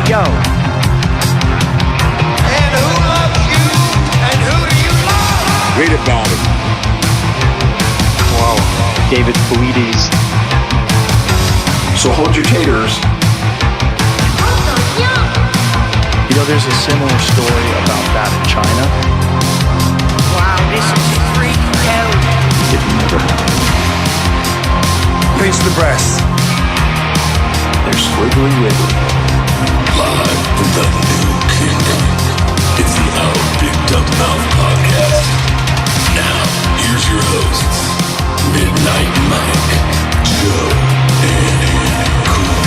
Yo. And who loves you? And who do you love? Read about it. Wow. David Boies. So hold your taters. You know, there's a similar story about that in China. Wow, this is freaking out. It never happened. Pinch the breast. They're squiggly wiggly. Live from the new kingdom, it's the Our Big Dumb Mouth podcast. Now, here's your hosts, Midnight Mike, Joe, and Cool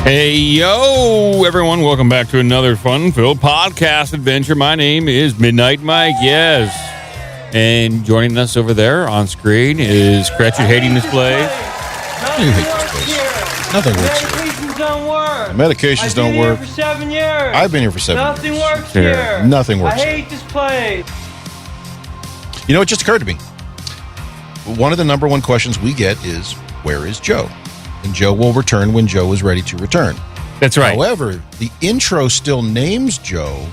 Hey, yo, everyone. Welcome back to another fun-filled podcast adventure. My name is Midnight Mike, yes. And joining us over there on screen is Cratchit Hating Display. You hate this place. Nothing works here. Medications don't work. The medications don't work. I've been here for 7 years. I've been here for 7 Nothing years. works here. Nothing works I hate this place. You know, it just occurred to me. One of the number one questions we get is, where is Joe? And Joe will return when Joe is ready to return. That's right. However, the intro still names Joe.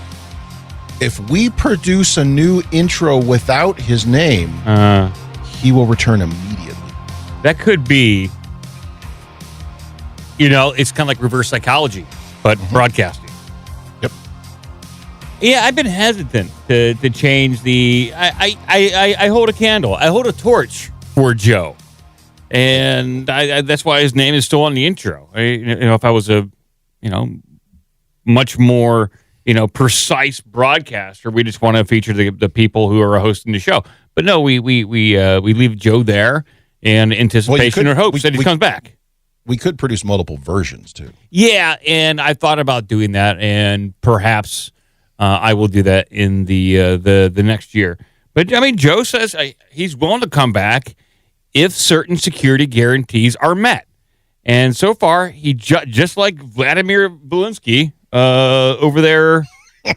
If we produce a new intro without his name, he will return immediately. That could be, you know, it's kind of like reverse psychology, but broadcasting. Yep. Yeah, I've been hesitant to change the. I hold a candle. I hold a torch for Joe. And that's why his name is still on the intro. If I was a, much more, precise broadcaster, we just want to feature the people who are hosting the show. But no, we leave Joe there in anticipation or hopes that he comes back. We could produce multiple versions too. Yeah, and I thought about doing that, and perhaps I will do that in the next year. But I mean, Joe says he's willing to come back if certain security guarantees are met. And so far, he just like Vladimir Zelensky over there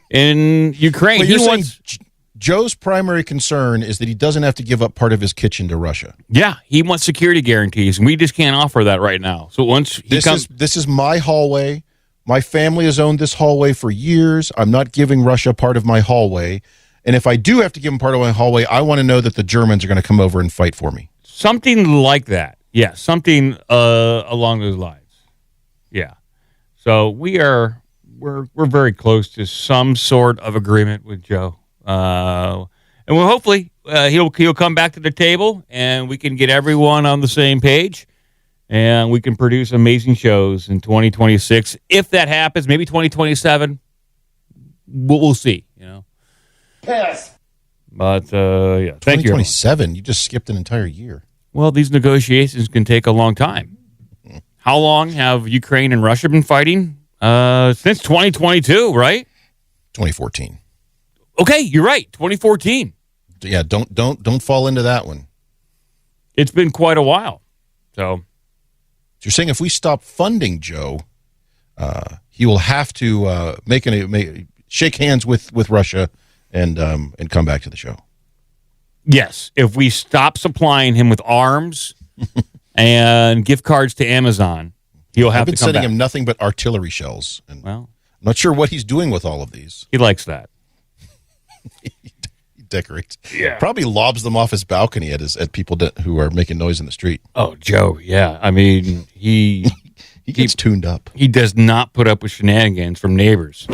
in Ukraine. Well, you're saying Joe's primary concern is that he doesn't have to give up part of his kitchen to Russia. Yeah, he wants security guarantees, and we just can't offer that right now. So once he this is my hallway. My family has owned this hallway for years. I'm not giving Russia part of my hallway. And if I do have to give them part of my hallway, I want to know that the Germans are going to come over and fight for me. Something like that. Yeah, something along those lines. Yeah. So we're very close to some sort of agreement with Joe. And we'll hopefully he'll come back to the table and we can get everyone on the same page and we can produce amazing shows in 2026. If that happens, maybe 2027. We'll see, Yes. But, yeah. Thank you. 2027? You just skipped an entire year. Well, these negotiations can take a long time. How long have Ukraine and Russia been fighting? Since 2022, right? 2014. Okay, you're right. 2014. Yeah, don't fall into that one. It's been quite a while. So you're saying if we stop funding Joe, he will have to shake hands with Russia and come back to the show. Yes, if we stop supplying him with arms and gift cards to Amazon, he'll have to come back. I've been sending him nothing but artillery shells. And well, I'm not sure what he's doing with all of these. He likes that. He decorates. Yeah. Probably lobs them off his balcony at people who are making noise in the street. Oh, Joe, yeah. I mean, he gets tuned up. He does not put up with shenanigans from neighbors.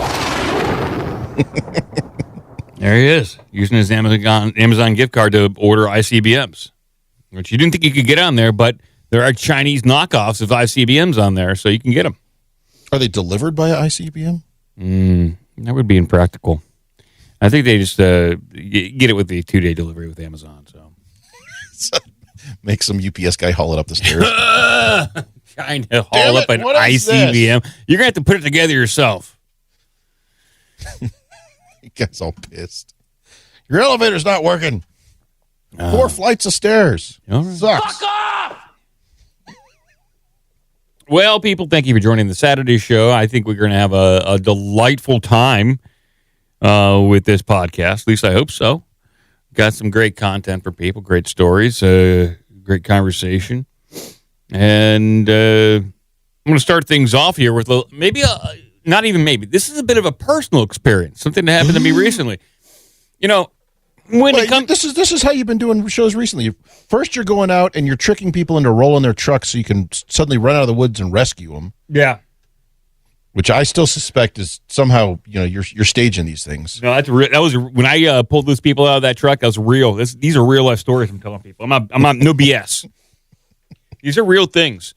There he is, using his Amazon gift card to order ICBMs, which you didn't think you could get on there, but there are Chinese knockoffs of ICBMs on there, so you can get them. Are they delivered by ICBM? That would be impractical. I think they just get it with the 2-day delivery with Amazon. So make some UPS guy haul it up the stairs. Trying to haul up an ICBM. You're going to have to put it together yourself. You guys all pissed. Your elevator's not working. 4 flights of stairs. All right. Sucks. Fuck off! Well, people, thank you for joining the Saturday show. I think we're going to have a delightful time with this podcast. At least I hope so. Got some great content for people, great stories, great conversation. And I'm going to start things off here with not even maybe. This is a bit of a personal experience, something that happened to me recently. This is how you've been doing shows recently. First, you're going out and you're tricking people into rolling their trucks so you can suddenly run out of the woods and rescue them. Yeah. Which I still suspect is somehow, you're staging these things. No, that was when I pulled those people out of that truck. That was real. These are real life stories I'm telling people. I'm not no BS. These are real things.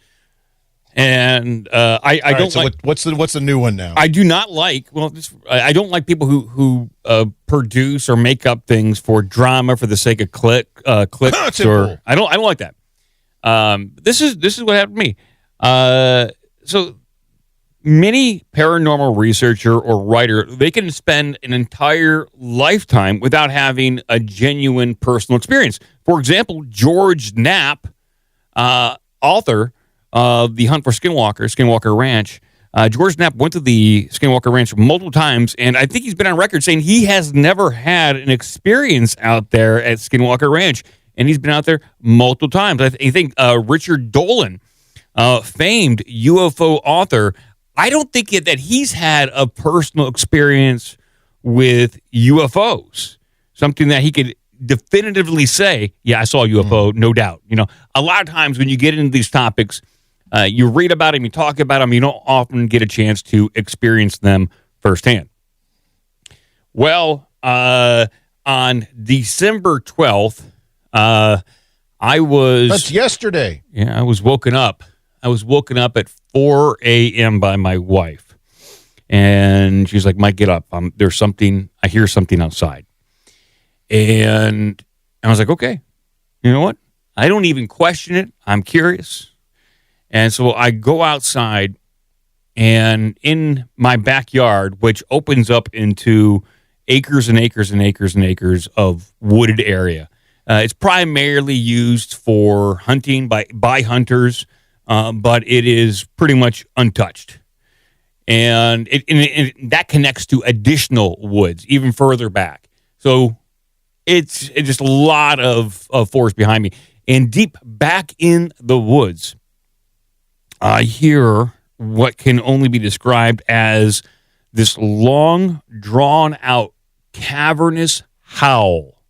And I don't like. What's the new one now? I do not like. I don't like people who produce or make up things for drama for the sake of clicks. Or I don't like that. This is what happened to me. So many paranormal researcher or writer, they can spend an entire lifetime without having a genuine personal experience. For example, George Knapp, author of The Hunt for Skinwalker Ranch. George Knapp went to the Skinwalker Ranch multiple times, and I think he's been on record saying he has never had an experience out there at Skinwalker Ranch, and he's been out there multiple times. I think Richard Dolan, famed UFO author, I don't think that he's had a personal experience with UFOs, something that he could definitively say, yeah, I saw a UFO, no doubt. A lot of times when you get into these topics, you read about them, you talk about them, you don't often get a chance to experience them firsthand. Well, on December 12th, I was... That's yesterday. Yeah, I was woken up. I was woken up at 4 a.m. by my wife. And she's like, Mike, get up. There's something. I hear something outside. And I was like, okay, you know what? I don't even question it. I'm curious. And so I go outside, and in my backyard, which opens up into acres and acres and acres and acres of wooded area. It's primarily used for hunting by hunters, but it is pretty much untouched. And that connects to additional woods even further back. So it's just a lot of force behind me. And deep back in the woods, I hear what can only be described as this long, drawn-out, cavernous howl.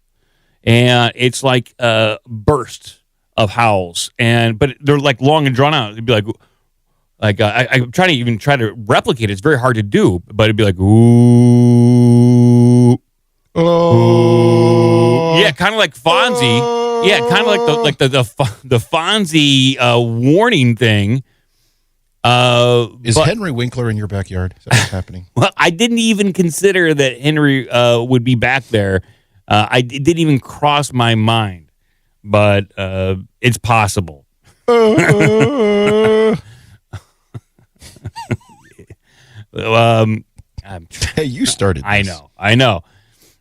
And it's like a burst of howls. But they're like long and drawn out. It'd be like I'm trying to replicate it. It's very hard to do, but it'd be like, ooh. Oh. Yeah, kind of like Fonzie. Yeah, kind of like the Fonzie warning thing. Is Henry Winkler in your backyard? Is that what's happening? Well, I didn't even consider that Henry would be back there. It didn't even cross my mind, but it's possible. Hey, you started this. I know.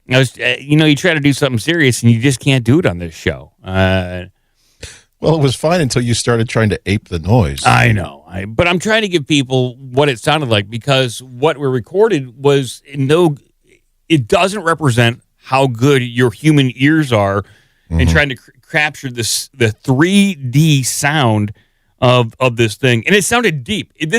I was, you try to do something serious and you just can't do it on this show. Well, it was fine until you started trying to ape the noise. I know. But I'm trying to give people what it sounded like, because what we recorded was it doesn't represent how good your human ears are in trying to capture the 3D sound of this thing. And it sounded deep. It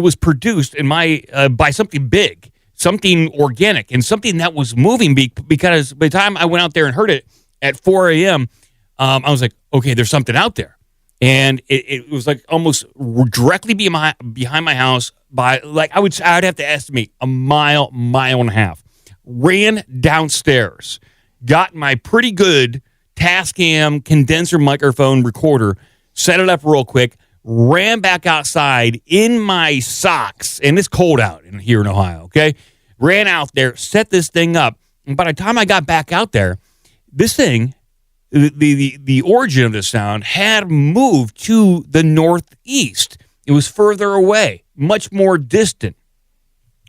was produced by something big, something organic, and something that was moving, because by the time I went out there and heard it at 4 a.m., I was like, okay, there's something out there. And it was like almost directly behind my house by, like, I'd have to estimate a mile and a half. Ran downstairs, got my pretty good Tascam condenser microphone recorder, set it up real quick, ran back outside in my socks, and it's cold out here in Ohio, okay? Ran out there, set this thing up, and by the time I got back out there, this thing, the origin of this sound had moved to the northeast. It was further away, much more distant.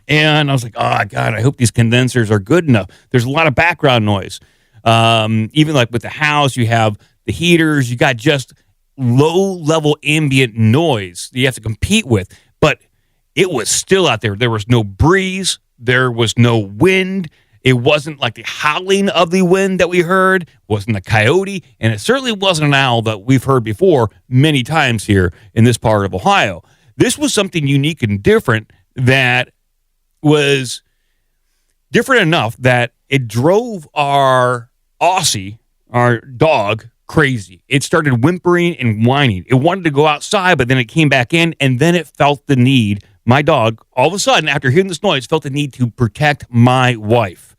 And I was like, oh, God, I hope these condensers are good enough. There's a lot of background noise. Even like with the house, you have the heaters. You got just low-level ambient noise that you have to compete with, but it was still out there. There was no breeze. There was no wind. It wasn't like the howling of the wind that we heard. It wasn't a coyote, and it certainly wasn't an owl that we've heard before many times here in this part of Ohio. This was something unique and different that was different enough that it drove our Aussie, our dog, crazy. It started whimpering and whining. It wanted to go outside, but then it came back in, and then it felt the need. My dog, all of a sudden, after hearing this noise, felt the need to protect my wife.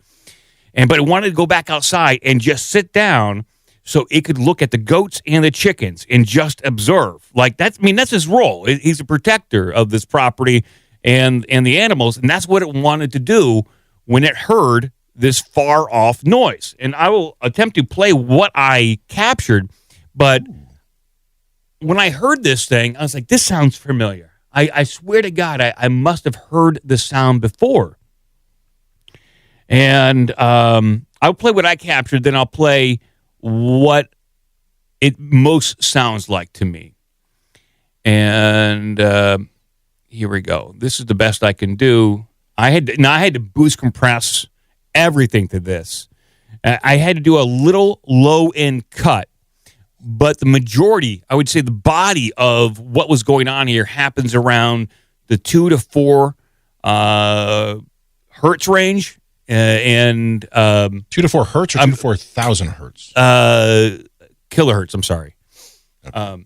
But it wanted to go back outside and just sit down so it could look at the goats and the chickens and just observe. Like that's his role. He's a protector of this property and the animals, and that's what it wanted to do when it heard this far off noise. And I will attempt to play what I captured, but when I heard this thing, I was like, this sounds familiar. I swear to God, I must have heard the sound before. And I'll play what I captured, then I'll play what it most sounds like to me. And here we go. This is the best I can do. I had to boost compress everything to this. I had to do a little low-end cut, but the majority, I would say the body of what was going on here happens around the 2 to 4 hertz range. 2 to 4 hertz or 2 to 4,000 hertz? Kilohertz, I'm sorry. Okay.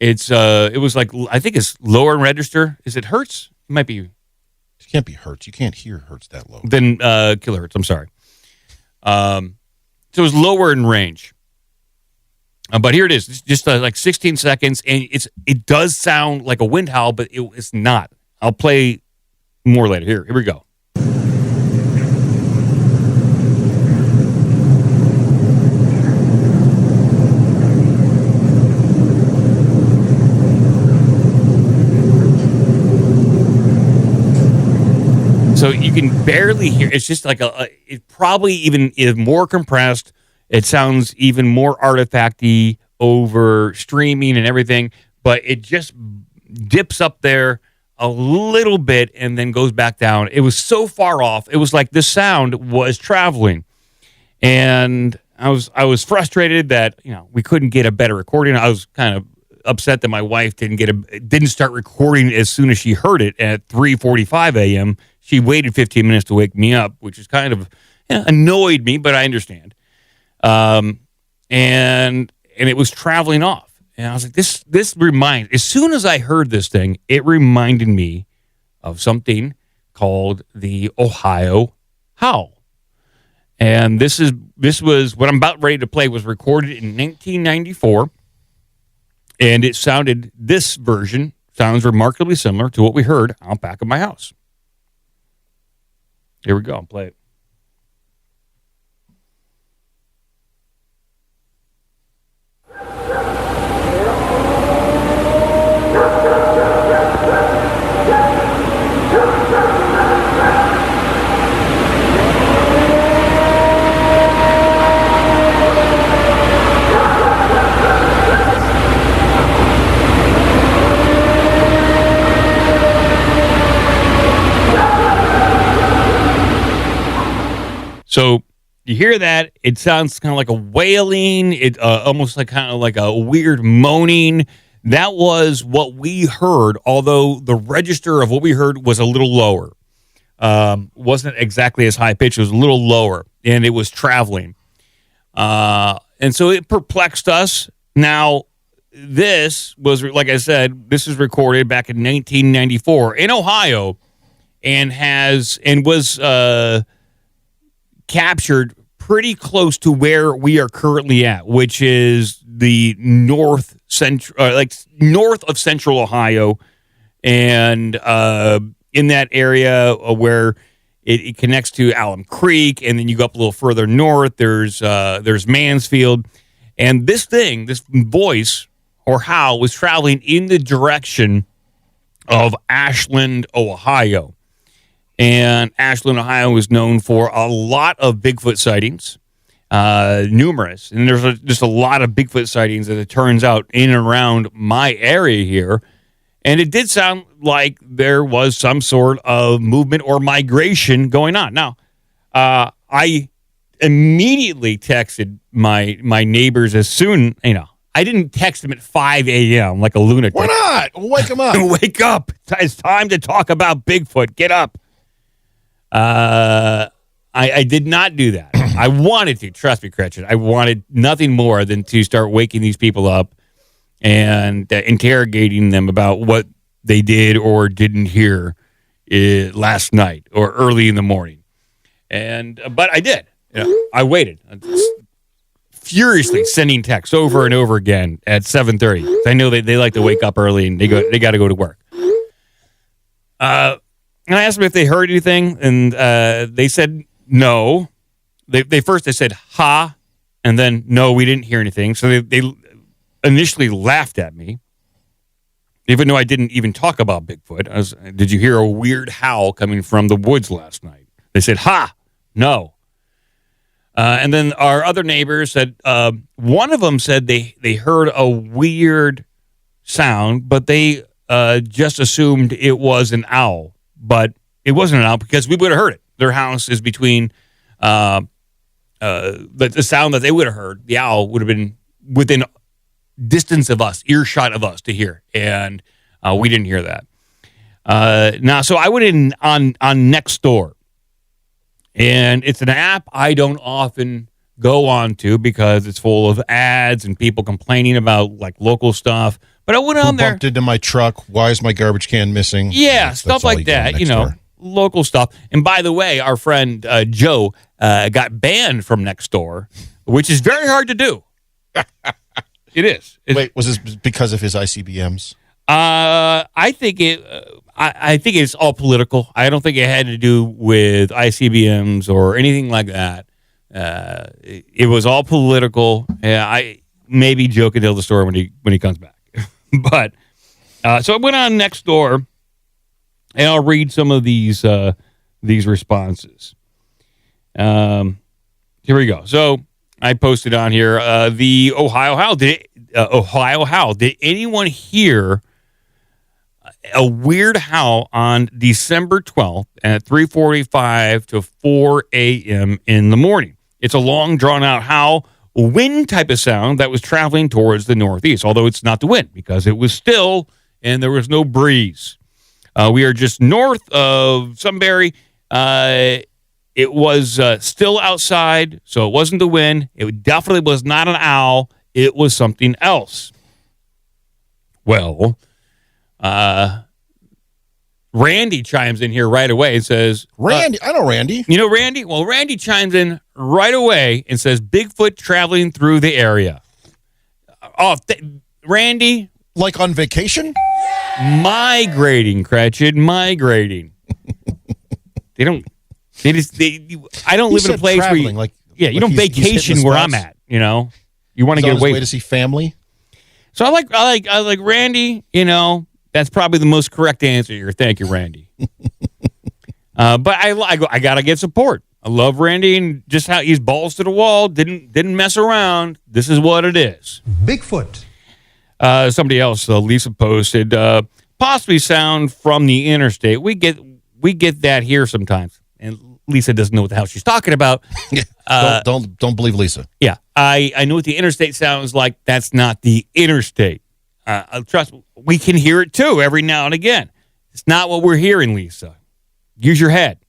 It was like, I think it's lower in register. Is it hertz? It might be. It can't be hertz. You can't hear hertz that low. Then kilohertz, I'm sorry. So it was lower in range. But here it is. It's just like 16 seconds, and it does sound like a wind howl, but it's not. I'll play more later. Here we go. So you can barely hear. It's just like it probably even is more compressed. It sounds even more artifacty over streaming and everything, but it just dips up there a little bit and then goes back down. It was so far off. It was like the sound was traveling, and I was frustrated that we couldn't get a better recording. I was kind of upset that my wife didn't start recording as soon as she heard it at 3:45 a.m. She waited 15 minutes to wake me up, which is kind of annoyed me, but I understand. And it was traveling off, and I was like, this as soon as I heard this thing, it reminded me of something called the Ohio Howl. And this was what I'm about ready to play was recorded in 1994. And this version sounds remarkably similar to what we heard out back of my house. Here we go. I'll play it. So you hear that, it sounds kind of like a wailing, almost like kind of like a weird moaning. That was what we heard, although the register of what we heard was a little lower. Wasn't exactly as high pitched, it was a little lower, and it was traveling. And so it perplexed us. Now, this was, like I said, this was recorded back in 1994 in Ohio and was captured pretty close to where we are currently at, which is the north of central Ohio, and in that area where it connects to Alum Creek, and then you go up a little further north. There's Mansfield, and this voice or howl was traveling in the direction of Ashland, Ohio. And Ashland, Ohio is known for a lot of Bigfoot sightings. numerous. And there's just a lot of Bigfoot sightings, as it turns out, in and around my area here. And it did sound like there was some sort of movement or migration going on. Now, I immediately texted my neighbors as soon, I didn't text them at 5 a.m. like a lunatic. Why not? Wake them up. Wake up. It's time to talk about Bigfoot. Get up. I did not do that. I wanted to. Trust me, Gretchen. I wanted nothing more than to start waking these people up and interrogating them about what they did or didn't hear last night or early in the morning. But I did. I waited. Furiously sending texts over and over again at 7:30. I know they like to wake up early and they got to go to work. And I asked them if they heard anything, and they said no. They first said ha, and then no, we didn't hear anything. So they initially laughed at me, even though I didn't even talk about Bigfoot. Did you hear a weird howl coming from the woods last night? They said ha, no. And then our other neighbors said, one of them said they heard a weird sound, but they just assumed it was an owl. But it wasn't an owl because we would have heard it. Their house is between the sound that they would have heard. The owl would have been within distance of us, earshot of us to hear. And we didn't hear that. Now, so I went in on Nextdoor. And it's an app I don't often go on to because it's full of ads and people complaining about like local stuff. But I went on there. Bumped into my truck. Why is my garbage can missing? Yeah, stuff like that. Local stuff. And by the way, our friend Joe got banned from Nextdoor, which is very hard to do. It is. Wait, was this because of his ICBMs? I think it's all political. I don't think it had to do with ICBMs or anything like that. It was all political. I maybe Joe can tell the story when he comes back. But so I went on Nextdoor, and I'll read some of these responses. Here we go. So I posted on here the Ohio Howl. Ohio Howl. Did anyone hear a weird howl on December 12th at 3:45 to 4 a.m. in the morning? It's a long, drawn-out howl, wind type of sound that was traveling towards the northeast, although it's not the wind because it was still and there was no breeze. We are just north of Sunbury. It was still outside, so it wasn't the wind. It definitely was not an owl. It was something else. Well, Randy chimes in here right away and says, Randy, I know Randy. You know Randy? Well, Randy chimes in right away and says, Bigfoot traveling through the area. Randy. Like on vacation? Migrating, Gretchen, migrating. I don't live in a place where you, you don't vacation where I'm at, You want to get away to see family. So I like Randy, that's probably the most correct answer here. Thank you, Randy. But I gotta get support. I love Randy and just how he's balls to the wall, didn't mess around. This is what it is. Bigfoot. Somebody else, Lisa posted, possibly sound from the interstate. We get that here sometimes. And Lisa doesn't know what the hell she's talking about. Don't believe Lisa. Yeah, I know what the interstate sounds like. That's not the interstate. Trust me, we can hear it too every now and again. It's not what we're hearing, Lisa. Use your head.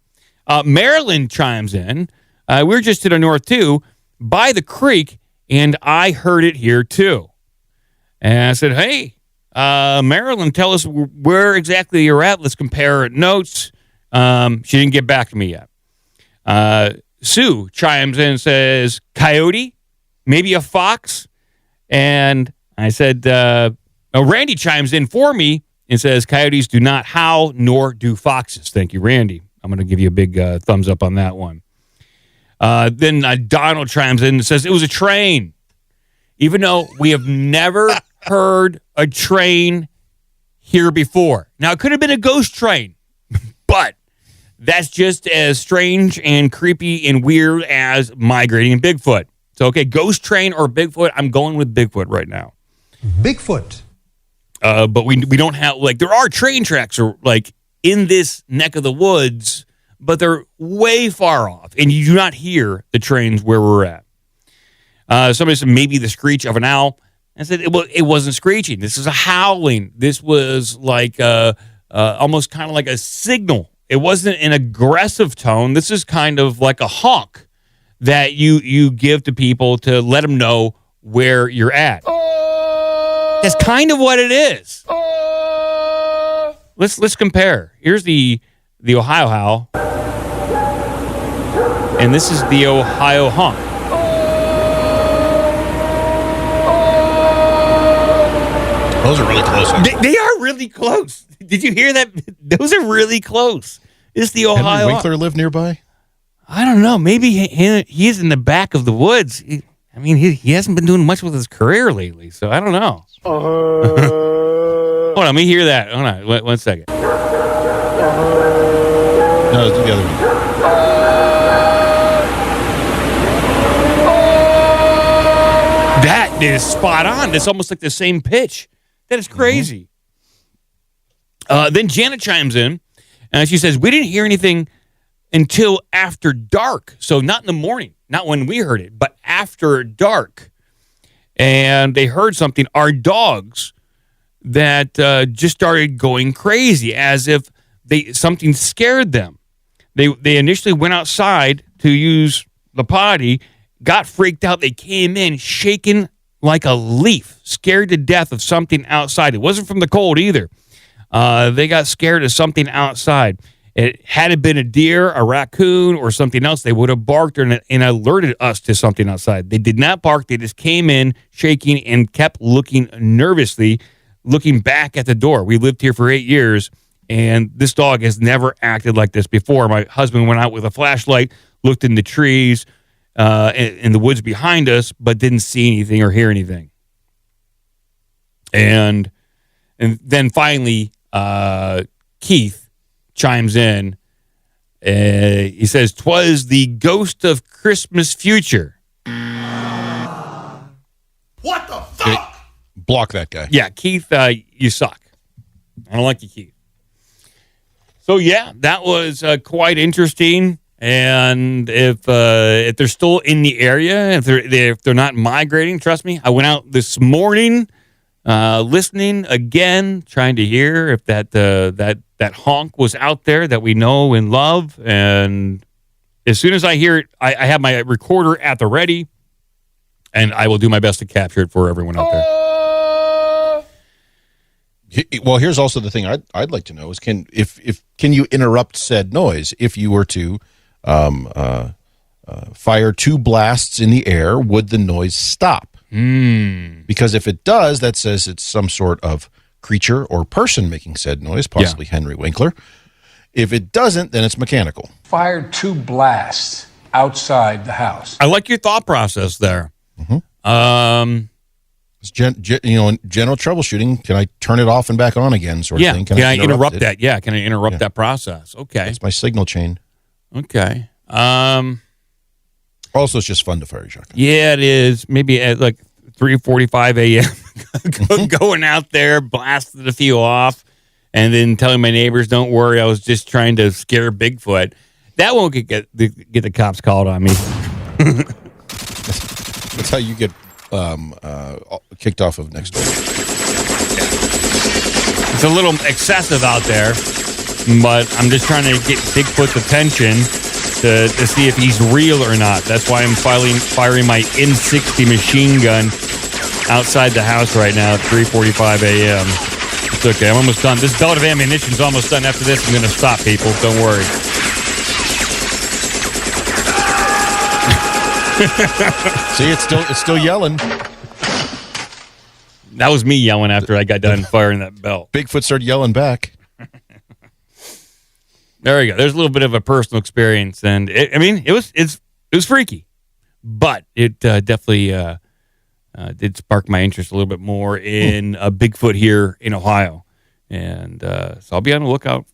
Marilyn chimes in. We're just to the north too, by the creek, and I heard it here too. And I said, hey, Marilyn, tell us where exactly you're at. Let's compare notes. She didn't get back to me yet. Sue chimes in and says, coyote, maybe a fox. And I said, Randy chimes in for me and says, coyotes do not howl, nor do foxes. Thank you, Randy. I'm going to give you a big thumbs up on that one. Then Donald chimes in and says, it was a train. Even though we have never heard a train here before. Now, it could have been a ghost train, but that's just as strange and creepy and weird as migrating in Bigfoot. So, okay, ghost train or Bigfoot? I'm going with Bigfoot right now. Bigfoot. But we don't have, like, there are train tracks or like in this neck of the woods, but they're way far off, and you do not hear the trains where we're at. Somebody said maybe the screech of an owl. I said it wasn't screeching. This is a howling. This was like almost kind of like a signal. It wasn't an aggressive tone. This is kind of like a honk that you give to people to let them know where you're at. That's kind of what it is. Let's compare. Here's the Ohio howl, and this is the Ohio honk. Those are really close. They are really close. Did you hear that? Those are really close. It's the Ohio. Henry Winkler live nearby? I don't know. Maybe he is in the back of the woods. He hasn't been doing much with his career lately, so I don't know. Hold on, let me hear that. Hold on, one second. No, it's the other one. That is spot on. It's almost like the same pitch. That is crazy. Then Janet chimes in, and she says, we didn't hear anything until after dark. So not in the morning, not when we heard it, but after dark. And they heard something. Our dogs that just started going crazy as if something scared them. They initially went outside to use the potty, got freaked out. They came in shaking like a leaf, scared to death of something outside. It wasn't from the cold either. They got scared of something outside. Had it been a deer, a raccoon, or something else, they would have barked and alerted us to something outside. They did not bark. They just came in shaking and kept looking nervously, looking back at the door. We lived here for 8 years, and this dog has never acted like this before. My husband went out with a flashlight, looked in the trees, in the woods behind us, but didn't see anything or hear anything. And then finally, Keith chimes in. He says, "'Twas the ghost of Christmas future." What the fuck? Block that guy. Yeah, Keith, you suck. I don't like you, Keith. So yeah, that was quite interesting. And if they're still in the area, if they're not migrating, trust me, I went out this morning, listening again, trying to hear if that honk was out there that we know and love. And as soon as I hear it, I have my recorder at the ready, and I will do my best to capture it for everyone out there. Well, here's also the thing I'd like to know is can you interrupt said noise if you were to fire 2 blasts in the air? Would the noise stop? Because if it does, that says it's some sort of creature or person making said noise, possibly Henry Winkler. If it doesn't, then it's mechanical. Fired 2 blasts outside the house. I like your thought process there. It's general troubleshooting. Can I turn it off and back on again? Sort of thing. Can I interrupt that? Yeah, can I interrupt that process? Okay, that's my signal chain. Okay. Also, it's just fun to fire a shotgun. Yeah, it is. Maybe at like 3:45 a.m. going out there, blasting a few off, and then telling my neighbors, "Don't worry, I was just trying to scare Bigfoot." That won't get the cops called on me. That's how you get kicked off of Nextdoor. It's a little excessive out there, but I'm just trying to get Bigfoot's attention to see if he's real or not. That's why I'm firing my N60 machine gun outside the house right now at 3:45 a.m. It's okay. I'm almost done. This belt of ammunition's almost done. After this, I'm going to stop, people. Don't worry. See, it's still yelling. That was me yelling after I got done firing that belt. Bigfoot started yelling back. There we go. There's a little bit of a personal experience, and it was freaky, but it definitely did spark my interest a little bit more in Bigfoot here in Ohio, and so I'll be on the lookout.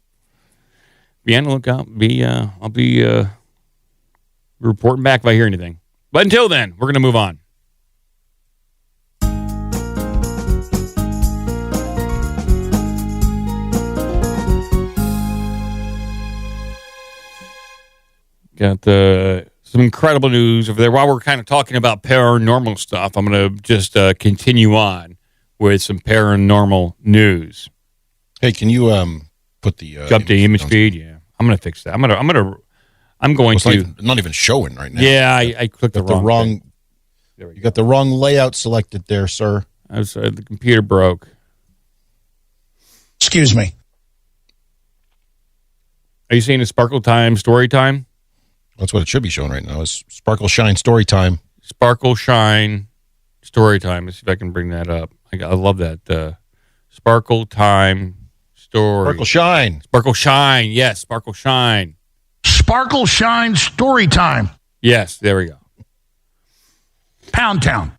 I'll be reporting back if I hear anything. But until then, we're going to move on. Got some incredible news over there. While we're kind of talking about paranormal stuff, I'm going to just continue on with some paranormal news. Hey, can you put the jump to image feed? Yeah, I'm going to fix that. I'm going to. Not even showing right now. Yeah, I clicked the wrong. You got the wrong layout selected there, sir. I'm sorry, the computer broke. Excuse me. Are you saying it's Sparkle Time Story Time? That's what it should be showing right now. Is Sparkle Shine Story Time. Sparkle Shine Story Time. Let's see if I can bring that up. I love that. Sparkle Time Story. Sparkle Shine. Sparkle Shine. Yes, Sparkle Shine. Sparkle Shine Story Time. Yes, there we go. Pound Town.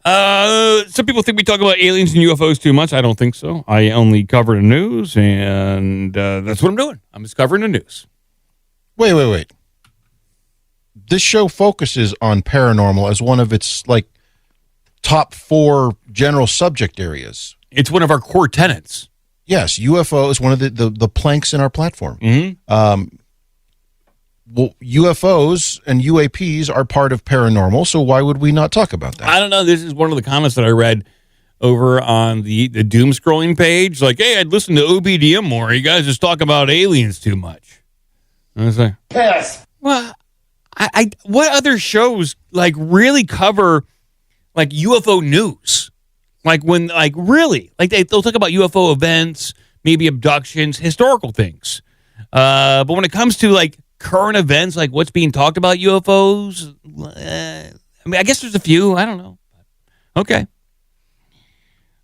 Some people think we talk about aliens and UFOs too much. I don't think so. I only cover the news, and that's what I'm doing. I'm just covering the news. Wait. This show focuses on paranormal as one of its top 4 general subject areas. It's one of our core tenets. Yes, UFO is one of the planks in our platform. Mm-hmm. Well, UFOs and UAPs are part of paranormal, so why would we not talk about that? I don't know. This is one of the comments that I read over on the doom scrolling page. Like, hey, I'd listen to OBDM more. You guys just talk about aliens too much. And I was like, Yes. well, I what other shows really cover UFO news? Really? They'll talk about UFO events, maybe abductions, historical things. But when it comes to current events, what's being talked about UFOs, I guess there's a few. I don't know. Okay.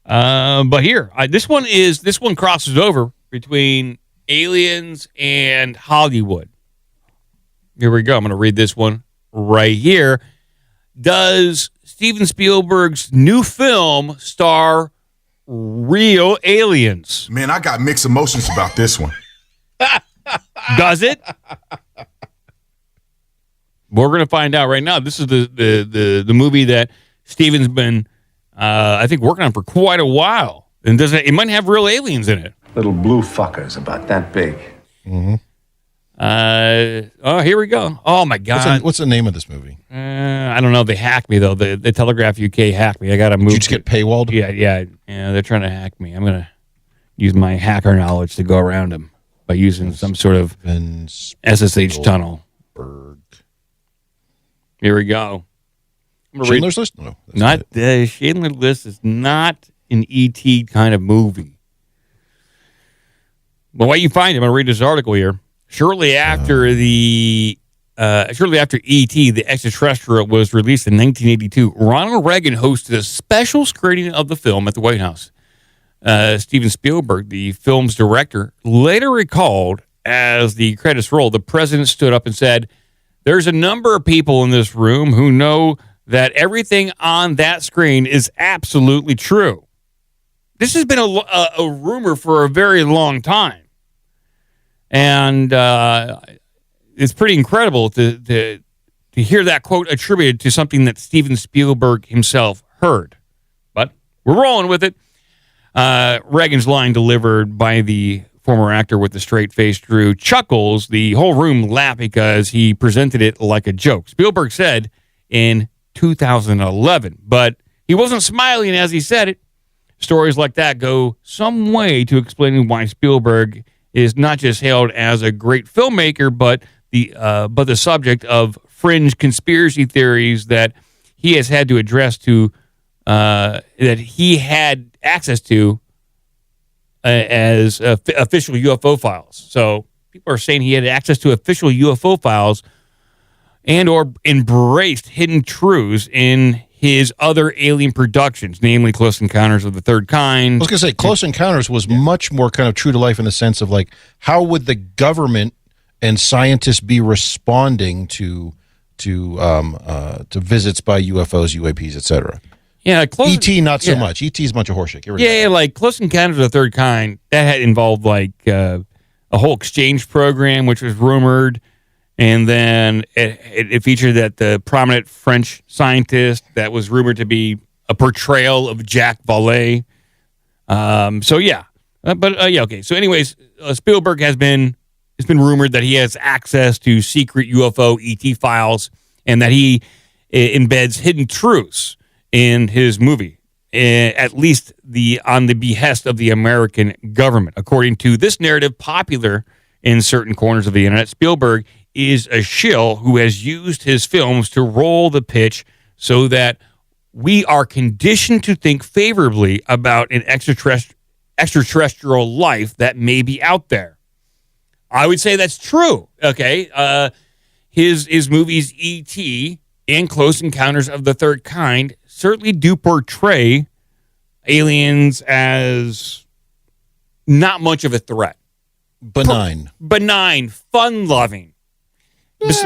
But here, this one crosses over between aliens and Hollywood. Here we go. I'm going to read this one right here. Does Steven Spielberg's new film star real aliens? Man, I got mixed emotions about this one. Does it? We're going to find out right now. This is the movie that Steven's been, I think, working on for quite a while. And it might have real aliens in it. Little blue fuckers about that big. Mm-hmm. Here we go. Oh, my God. What's the name of this movie? I don't know. They hacked me, though. The Telegraph UK hacked me. I got to move. Did you just get paywalled? Yeah. They're trying to hack me. I'm going to use my hacker knowledge to go around them by using some sort of SSH tunnel. Here we go. Schindler's List? No. Not Schindler's List is not an ET kind of movie. But what you find, I'm going to read this article here. Shortly after ET, the extraterrestrial, was released in 1982, Ronald Reagan hosted a special screening of the film at the White House. Steven Spielberg, the film's director, later recalled, as the credits rolled, the president stood up and said, "There's a number of people in this room who know that everything on that screen is absolutely true." This has been a rumor for a very long time. And it's pretty incredible to hear that quote attributed to something that Steven Spielberg himself heard. But we're rolling with it. Reagan's line, delivered by the former actor with the straight face, drew chuckles. The whole room laughed because he presented it like a joke. Spielberg said in 2011, but he wasn't smiling as he said it. Stories like that go some way to explaining why Spielberg is not just hailed as a great filmmaker, but the subject of fringe conspiracy theories that he has had to address to that he had access to as official UFO files. So people are saying he had access to official UFO files and or embraced hidden truths in his other alien productions, namely Close Encounters of the Third Kind. I was going to say, Close Encounters was much more kind of true to life in the sense of how would the government and scientists be responding to visits by UFOs, UAPs, etc. Yeah, E.T. not so much. E.T. is a bunch of horseshit. Like Close Encounters of the Third Kind, that had involved a whole exchange program, which was rumored, And then it featured that the prominent French scientist that was rumored to be a portrayal of Jacques Vallée. Okay. So anyways, Spielberg it's been rumored that he has access to secret UFO ET files and that he embeds hidden truths in his movie, at least on the behest of the American government. According to this narrative, popular in certain corners of the internet, Spielberg is a shill who has used his films to roll the pitch so that we are conditioned to think favorably about an extraterrestrial life that may be out there. I would say that's true. Okay. His movies E.T. and Close Encounters of the Third Kind certainly do portray aliens as not much of a threat. Benign, fun-loving.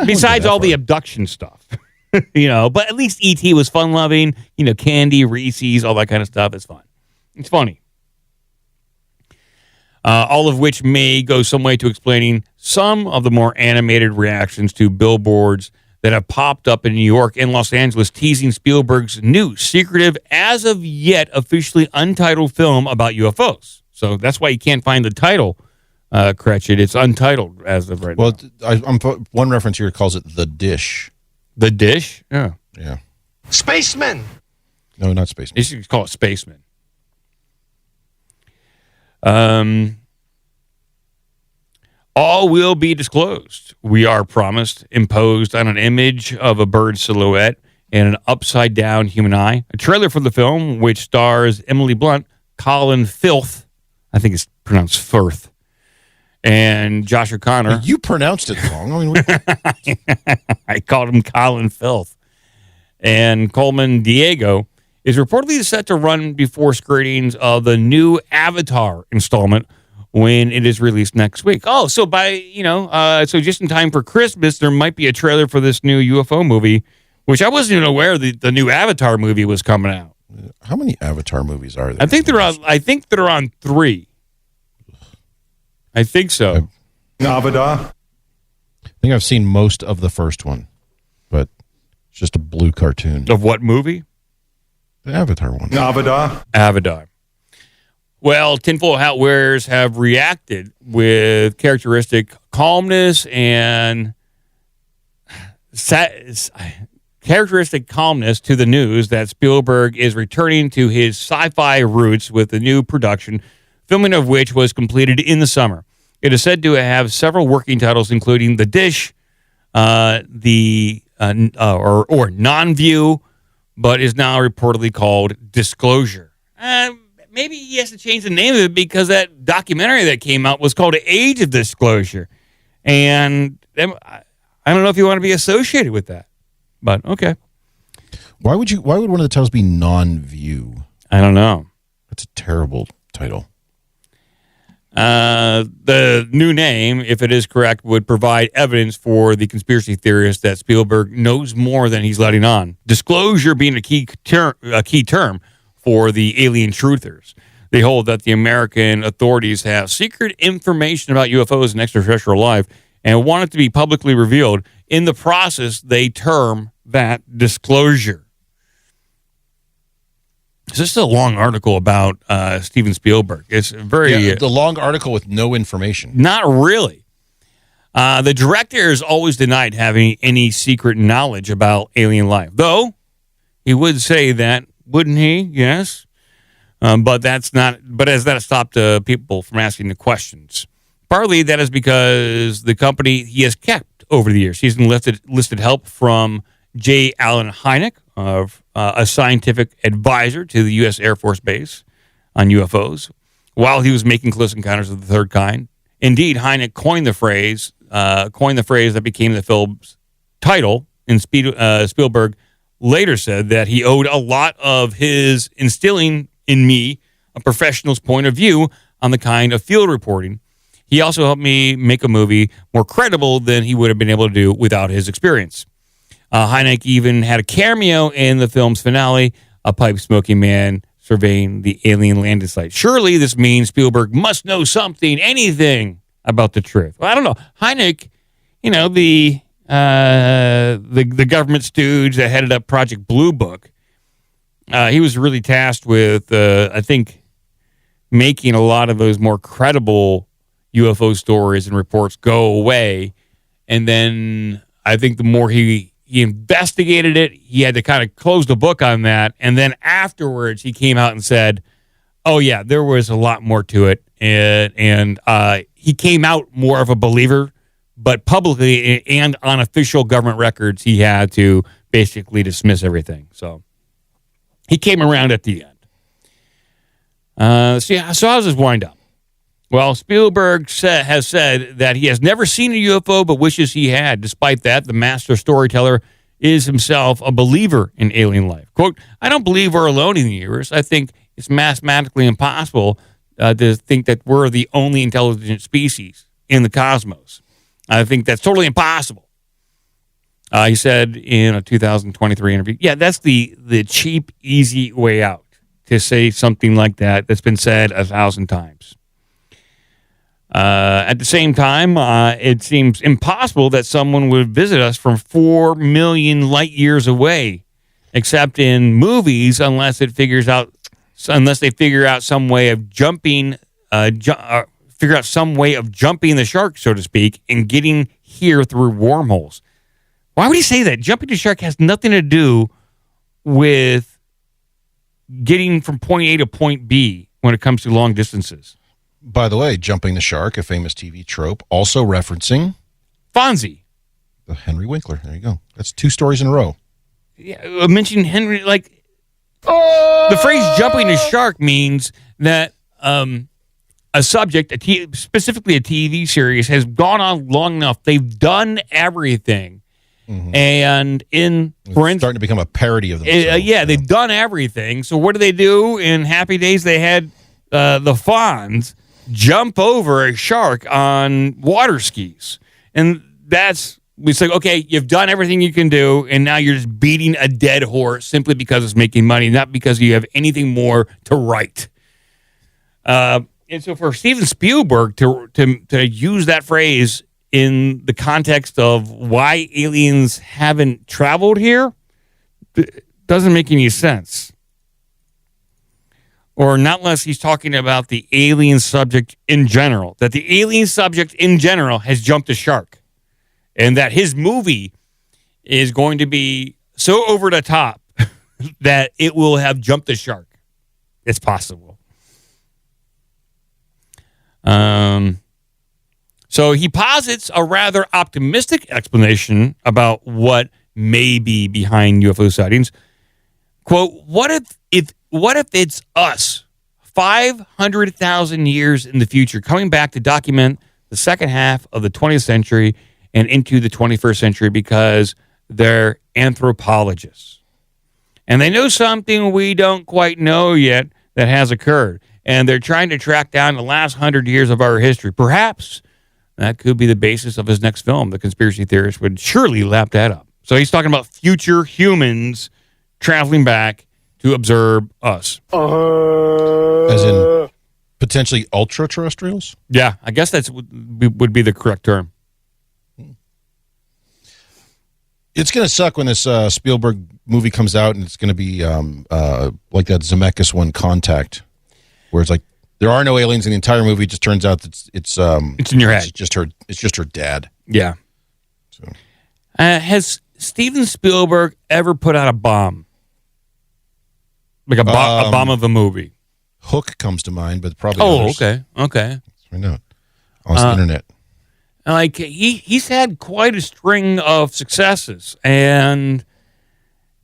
Besides all the abduction stuff, but at least E.T. was fun-loving. Candy, Reese's, all that kind of stuff is fun. It's funny. All of which may go some way to explaining some of the more animated reactions to billboards that have popped up in New York and Los Angeles teasing Spielberg's new, secretive, as of yet officially untitled film about UFOs. So that's why you can't find the title, Cratchit. It's untitled as of right now. Well, one reference here calls it The Dish. The Dish? Yeah. Yeah. Spaceman. No, not Spaceman. You should call it Spaceman. All will be disclosed. We are promised, imposed on an image of a bird silhouette and an upside-down human eye. A trailer for the film, which stars Emily Blunt, Colin Firth, I think it's pronounced Firth, and Josh O'Connor. You pronounced it wrong. I called him Colin Firth. And Coleman Diego is reportedly set to run before screenings of the new Avatar installment when it is released next week. Oh, so so just in time for Christmas, there might be a trailer for this new UFO movie, which I wasn't even aware the new Avatar movie was coming out. How many Avatar movies are there? I think they're on 3. I think so. Avatar. I think I've seen most of the first one, but it's just a blue cartoon. Of what movie? The Avatar one. Avatar. Well, tinfoil hat wearers have reacted with characteristic calmness to the news that Spielberg is returning to his sci-fi roots with the new production, filming of which was completed in the summer. It is said to have several working titles, including The Dish, or Non-View, but is now reportedly called Disclosure. Maybe he has to change the name of it because that documentary that came out was called Age of Disclosure. And I don't know if you want to be associated with that, but okay. Why would one of the titles be Non-View? I don't know. That's a terrible title. The new name, if it is correct, would provide evidence for the conspiracy theorist that Spielberg knows more than he's letting on. Disclosure being a key term for the alien truthers. They hold that the American authorities have secret information about UFOs and extraterrestrial life and want it to be publicly revealed. In the process, they term that disclosure. This is a long article about Steven Spielberg. It's very... the long article with no information. Not really. The director has always denied having any secret knowledge about alien life. Though, he would say that, wouldn't he? Yes. But that's not... But has that stopped people from asking the questions? Partly that is because the company he has kept over the years. He's enlisted help from J. Allen Hynek, a scientific advisor to the U.S. Air Force Base on UFOs, while he was making Close Encounters of the Third Kind. Indeed, Hynek coined the phrase that became the film's title, and Spielberg later said that he owed a lot of his instilling in me a professional's point of view on the kind of field reporting. He also helped me make a movie more credible than he would have been able to do without his experience. Hynek even had a cameo in the film's finale, a pipe-smoking man surveying the alien landing site. Surely this means Spielberg must know something, anything about the truth. Well, I don't know. Hynek, the government stooge that headed up Project Blue Book. He was really tasked with, I think, making a lot of those more credible UFO stories and reports go away. And then I think the more he investigated it, he had to kind of close the book on that. And then afterwards, he came out and said, oh, yeah, there was a lot more to it. And he came out more of a believer, but publicly and on official government records, he had to basically dismiss everything. So he came around at the end. So how does this wind up? Well, Spielberg has said that he has never seen a UFO, but wishes he had. Despite that, the master storyteller is himself a believer in alien life. Quote, I don't believe we're alone in the universe. I think it's mathematically impossible to think that we're the only intelligent species in the cosmos. I think that's totally impossible. He said in a 2023 interview, yeah, that's the cheap, easy way out to say something like that that's been said 1,000 times. At the same time, it seems impossible that someone would visit us from 4 million light years away, except in movies, unless they figure out some way of jumping, figure out some way of jumping the shark, so to speak, and getting here through wormholes. Why would he say that? Jumping the shark has nothing to do with getting from point A to point B when it comes to long distances. By the way, jumping the shark, a famous TV trope, also referencing Fonzie. The Henry Winkler. There you go. That's 2 stories in a row. Yeah, I mentioned Henry, like, the phrase jumping the shark means that a subject, specifically a TV series, has gone on long enough. They've done everything. Mm-hmm. And starting to become a parody of themselves. They've done everything. So what do they do? In Happy Days, they had the Fonz jump over a shark on water skis. And it's like, okay, you've done everything you can do, and now you're just beating a dead horse simply because it's making money, not because you have anything more to write. And so for Steven Spielberg to use that phrase in the context of why aliens haven't traveled here doesn't make any sense. Or not unless he's talking about the alien subject in general, that the alien subject in general has jumped a shark, and that his movie is going to be so over the top that it will have jumped the shark. It's possible. So he posits a rather optimistic explanation about what may be behind UFO sightings. Quote, what if it's us 500,000 years in the future coming back to document the second half of the 20th century and into the 21st century because they're anthropologists. And they know something we don't quite know yet that has occurred. And they're trying to track down the last 100 years of our history. Perhaps that could be the basis of his next film. The conspiracy theorists would surely lap that up. So he's talking about future humans traveling back to observe us. As in potentially ultra-terrestrials? Yeah, I guess that would be the correct term. It's going to suck when this Spielberg movie comes out, and it's going to be like that Zemeckis one, Contact, where it's like there are no aliens in the entire movie. It just turns out that it's in your head. It's just her dad. Yeah. So. Has Steven Spielberg ever put out a bomb? Like a bomb of a movie? Hook comes to mind, but probably others. Okay. Let's find out. On the internet. Like, he's had quite a string of successes, and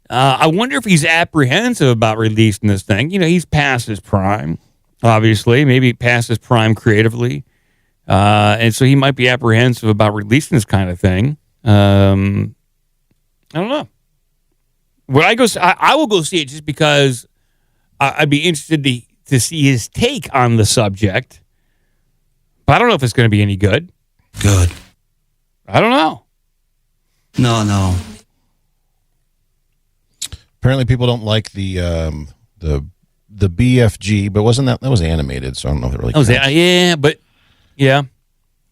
I wonder if he's apprehensive about releasing this thing. You know, he's past his prime, obviously, maybe past his prime creatively, and so he might be apprehensive about releasing this kind of thing. I don't know. Would I go? I will go see it just because I'd be interested to see his take on the subject, but I don't know if it's going to be any good. Good. I don't know. No. Apparently, people don't like the BFG, but wasn't that was animated? So I don't know if it really. Yeah, but yeah.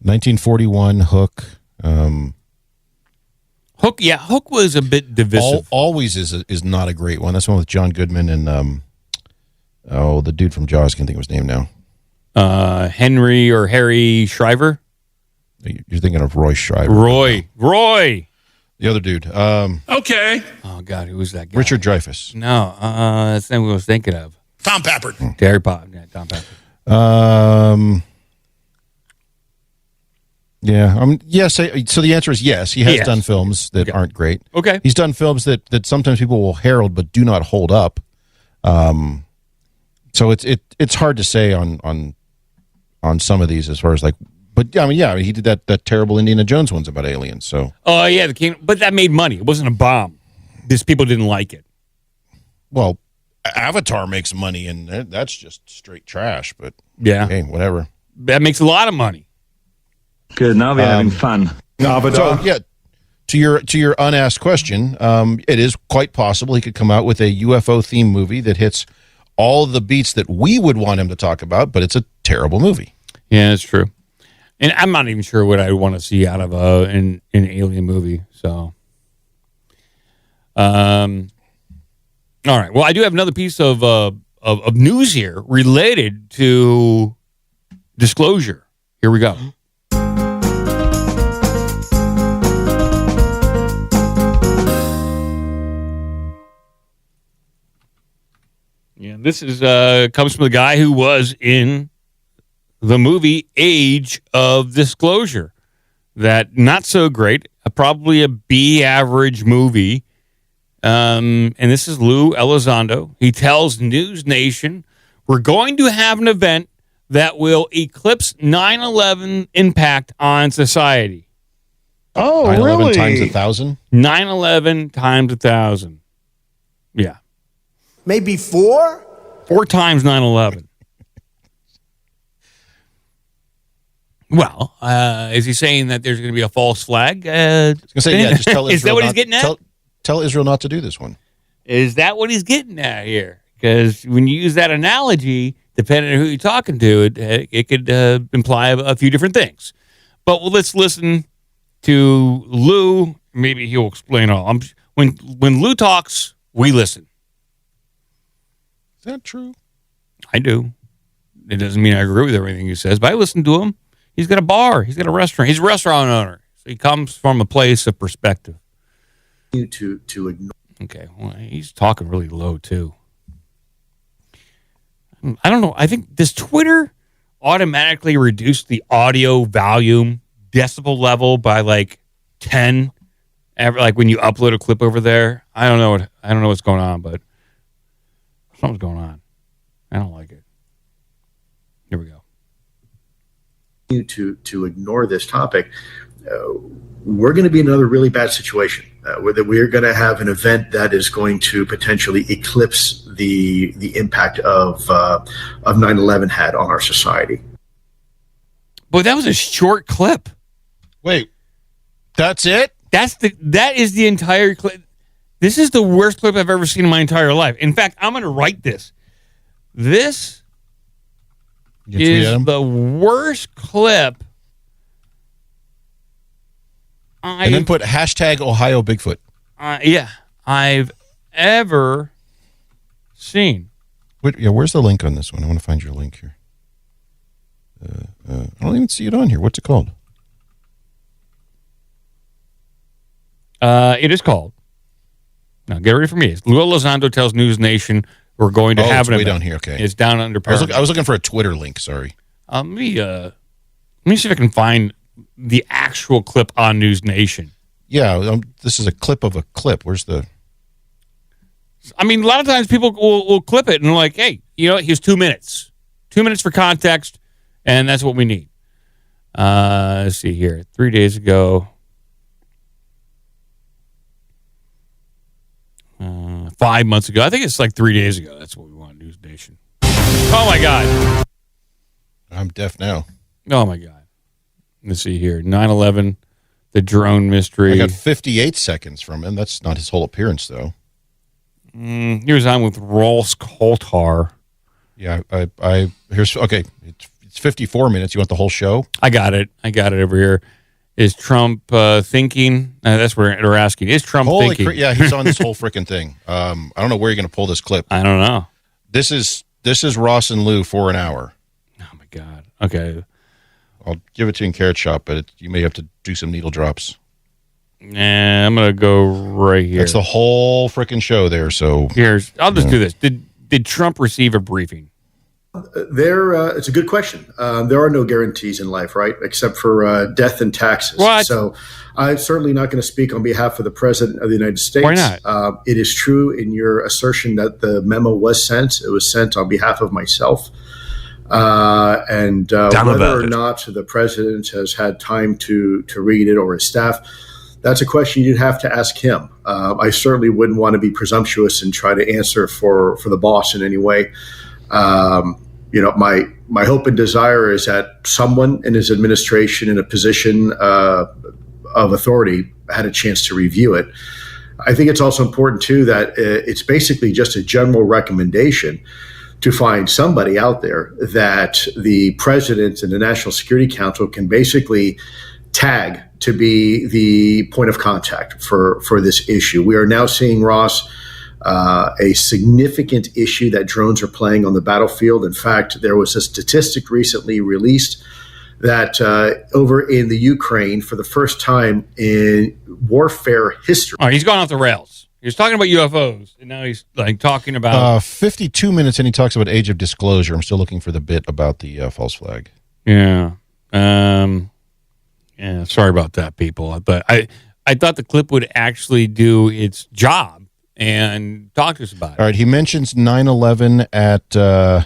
1941 Hook. Hook, yeah, Hook was a bit divisive. Always is not a great one. That's one with John Goodman and the dude from Jaws. Can't think of his name now. Henry or Harry Shriver. You're thinking of Roy Shriver. Roy. The other dude. Okay. Oh God, who was that guy? Richard Dreyfuss. No, that's the name I was thinking of. Tom Pappard. Harry Potter. Yeah, Tom Pappard. Yeah. Yes. So the answer is yes. He has done films that aren't great. Okay. He's done films that sometimes people will herald but do not hold up. So it's hard to say on some of these as far as like. But I mean, he did that terrible Indiana Jones ones about aliens. So. Oh yeah, but that made money. It wasn't a bomb. These people didn't like it. Well, Avatar makes money, and that's just straight trash. But yeah, hey, whatever. That makes a lot of money. Good. Now we're having fun. So yeah, to your unasked question, it is quite possible he could come out with a UFO themed movie that hits all the beats that we would want him to talk about, but it's a terrible movie. Yeah, that's true. And I'm not even sure what I want to see out of an alien movie. So, all right. Well, I do have another piece of news here related to disclosure. Here we go. Yeah, this is comes from the guy who was in the movie Age of Disclosure. That not so great, probably a B average movie. And this is Lou Elizondo. He tells News Nation, we're going to have an event that will eclipse 9/11 impact on society. Oh, 9/11 really? Times 1,000? 9/11 times 1,000. Yeah. Maybe 4? 4 times 9/11. Well, is he saying that there's going to be a false flag? I was going to say, yeah, just tell Israel. Is that what he's getting at? Tell Israel not to do this one. Is that what he's getting at here? Because when you use that analogy, depending on who you're talking to, it could imply a few different things. But let's listen to Lou. Maybe he'll explain all. When Lou talks, we listen. Is that true? I do. It doesn't mean I agree with everything he says, but I listen to him. He's got a bar. He's got a restaurant. He's a restaurant owner. So he comes from a place of perspective. To ignore. Okay. Well, he's talking really low, too. I don't know. I think, does Twitter automatically reduce the audio volume decibel level by like 10? Like when you upload a clip over there? I don't know what's going on, but something's going on. I don't like it. Here we go. To ignore this topic, we're going to be in another really bad situation where we're going to have an event that is going to potentially eclipse the impact of 9/11 had on our society. Boy, that was a short clip. Wait, that's it? That is the entire clip. This is the worst clip I've ever seen in my entire life. In fact, I'm going to write this. This is the worst clip. And then put hashtag Ohio Bigfoot. Yeah, I've ever seen. Where's the link on this one? I want to find your link here. I don't even see it on here. What's it called? It is called. Now, get ready for me. Lou Elizondo tells News Nation we're going to have an event. Down here. Okay, it's down under. I was looking for a Twitter link. Sorry. Let me see if I can find the actual clip on News Nation. Yeah, this is a clip of a clip. Where's the? I mean, a lot of times people will clip it and they're like, "Hey, here's 2 minutes. 2 minutes for context, and that's what we need." Let's see here. 3 days ago. 5 months ago. I think it's like 3 days ago. That's what we want, News Nation. Oh, my God. I'm deaf now. Oh, my God. Let's see here. 9/11, the drone mystery. I got 58 seconds from him. That's not his whole appearance, though. He was on with Rolls Koltar. Yeah, here's okay. It's 54 minutes. You want the whole show? I got it over here. Is Trump thinking? That's what they're asking. Is Trump thinking? Yeah, he's on this whole freaking thing. I don't know where you're going to pull this clip. I don't know. This is Ross and Lou for an hour. Oh my God. Okay. I'll give it to you in Carrot Shop, but you may have to do some needle drops. Nah, I'm gonna go right here. That's the whole freaking show there. So I'll just do this. Did Trump receive a briefing? It's a good question. There are no guarantees in life, right? Except for death and taxes. What? So I'm certainly not going to speak on behalf of the President of the United States. Why not? It is true in your assertion that the memo was sent. It was sent on behalf of myself. Whether or not the President has had time to read it or his staff, that's a question you'd have to ask him. I certainly wouldn't want to be presumptuous and try to answer for the boss in any way. My hope and desire is that someone in his administration in a position of authority had a chance to review it. I think it's also important, too, that it's basically just a general recommendation to find somebody out there that the president and the National Security Council can basically tag to be the point of contact for this issue. We are now seeing, Ross, a significant issue that drones are playing on the battlefield. In fact, there was a statistic recently released that over in the Ukraine, for the first time in warfare history. All right, he's gone off the rails. He was talking about UFOs, and now he's talking about 52 minutes, and he talks about age of disclosure. I'm still looking for the bit about the false flag. Yeah. Yeah. Sorry about that, people. But I thought the clip would actually do its job and talk to us about it. All right, he mentions 9/11 at. All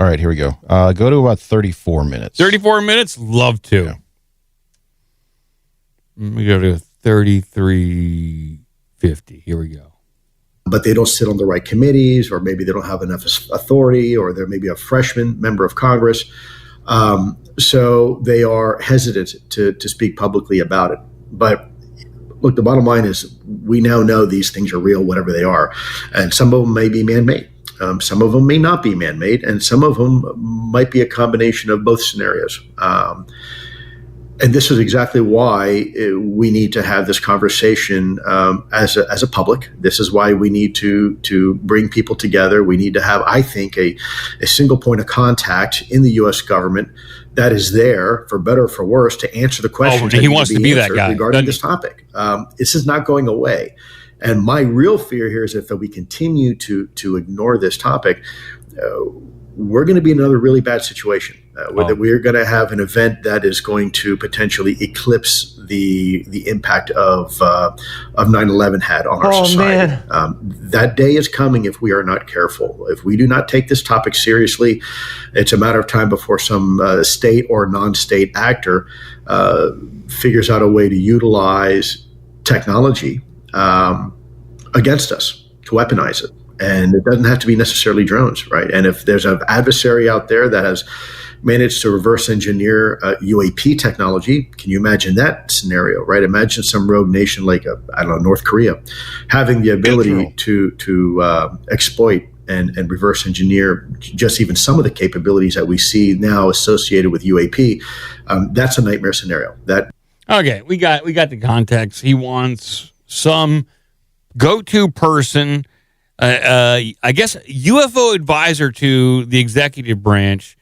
right, here we go. Go to about 34 minutes. 34 minutes? Love to. Yeah. We go to 33:50. Here we go. But they don't sit on the right committees, or maybe they don't have enough authority, or they're maybe a freshman member of Congress. So they are hesitant to speak publicly about it. But look, the bottom line is we now know these things are real, whatever they are. And some of them may be man-made. Some of them may not be man-made. And some of them might be a combination of both scenarios. And this is exactly why we need to have this conversation as a public. This is why we need to bring people together. We need to have, I think, a single point of contact in the U.S. government that is there, for better or for worse, to answer the questions. He wants to be that guy regarding this topic. This is not going away. And my real fear here is if we continue to ignore this topic, we're going to be in another really bad situation. Where we're going to have an event that is going to potentially eclipse the impact of 9/11 had on our society. That day is coming if we are not careful. If we do not take this topic seriously, it's a matter of time before some state or non-state actor figures out a way to utilize technology against us, to weaponize it. And it doesn't have to be necessarily drones, right? And if there's an adversary out there that has managed to reverse engineer UAP technology, can you imagine that scenario, right? Imagine some rogue nation like, North Korea, having the ability to exploit and reverse engineer just even some of the capabilities that we see now associated with UAP. That's a nightmare scenario. Okay, we got the context. He wants some go-to person, I guess, UFO advisor to the executive branch,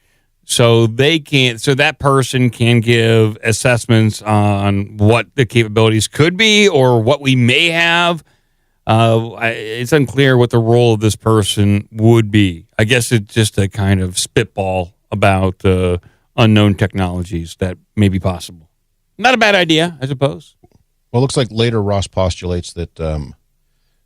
so that person can give assessments on what the capabilities could be or what we may have. It's unclear what the role of this person would be. I guess it's just a kind of spitball about unknown technologies that may be possible. Not a bad idea, I suppose. Well, it looks like later Ross postulates that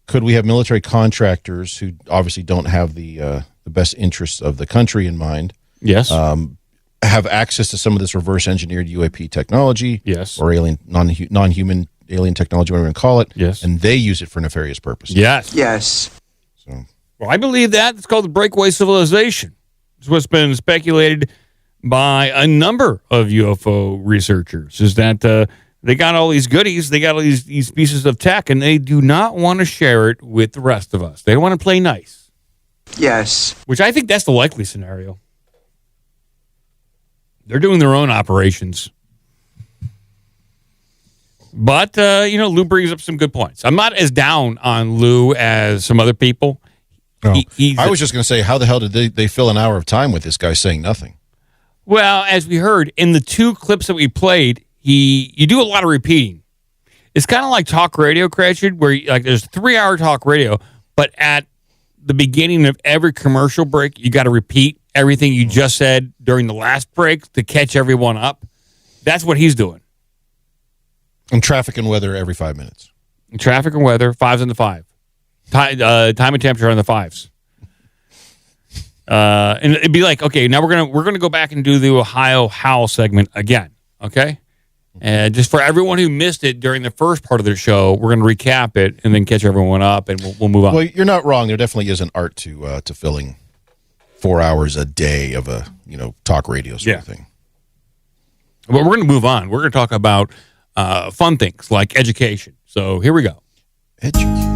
could we have military contractors who obviously don't have the best interests of the country in mind? Yes. Have access to some of this reverse engineered UAP technology? Yes. Or alien non-human alien technology, whatever you want to call it. Yes. And they use it for nefarious purposes. Yes. Yes. So, well, I believe that. It's called the breakaway civilization. It's what's been speculated by a number of UFO researchers, is that they got all these goodies, they got all these pieces of tech, and they do not want to share it with the rest of us. They don't want to play nice. Yes. Which I think that's the likely scenario. They're doing their own operations. But, Lou brings up some good points. I'm not as down on Lou as some other people. No. I was just going to say, how the hell did they fill an hour of time with this guy saying nothing? Well, as we heard, in the 2 clips that we played, you do a lot of repeating. It's kind of like talk radio, Cratchit, where there's 3-hour talk radio, but at the beginning of every commercial break, you got to repeat everything you just said during the last break to catch everyone up. That's what he's doing. And traffic and weather every 5 minutes. Traffic and weather, 5s and the 5. Time and temperature on the 5s. And it'd be like, okay, now we're gonna go back and do the Ohio Howl segment again, okay? And just for everyone who missed it during the first part of the show, we're gonna recap it and then catch everyone up, and we'll move on. Well, you're not wrong. There definitely is an art to filling 4 hours a day of a talk radio sort of thing. But we're gonna move on. We're gonna talk about fun things like education. So here we go. Education.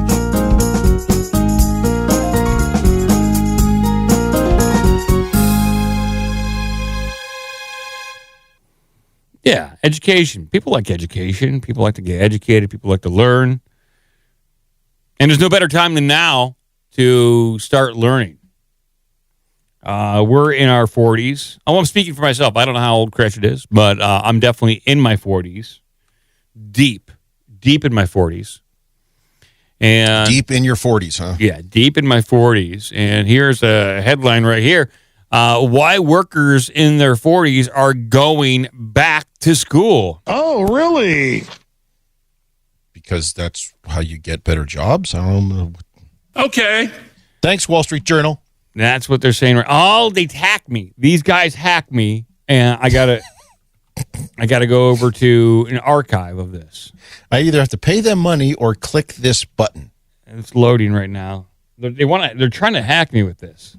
Yeah, education. People like education. People like to get educated. People like to learn. And there's no better time than now to start learning. We're in our 40s. Oh, I'm speaking for myself. I don't know how old Cratchit is, but I'm definitely in my 40s. Deep in my 40s. And deep in your 40s, huh? Yeah, deep in my 40s. And here's a headline right here. Why workers in their 40s are going back to school. Oh, really? Because that's how you get better jobs? I don't know. Okay. Thanks, Wall Street Journal. That's what they're saying. Oh, they hacked me. These guys hacked me, and I gotta go over to an archive of this. I either have to pay them money or click this button. And it's loading right now. They're trying to hack me with this.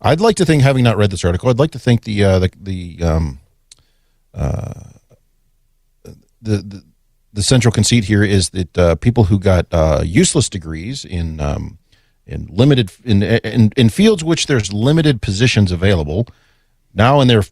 I'd like to think, having not read this article, I'd like to think the central conceit here is that people who got useless degrees in limited in fields which there's limited positions available, now they've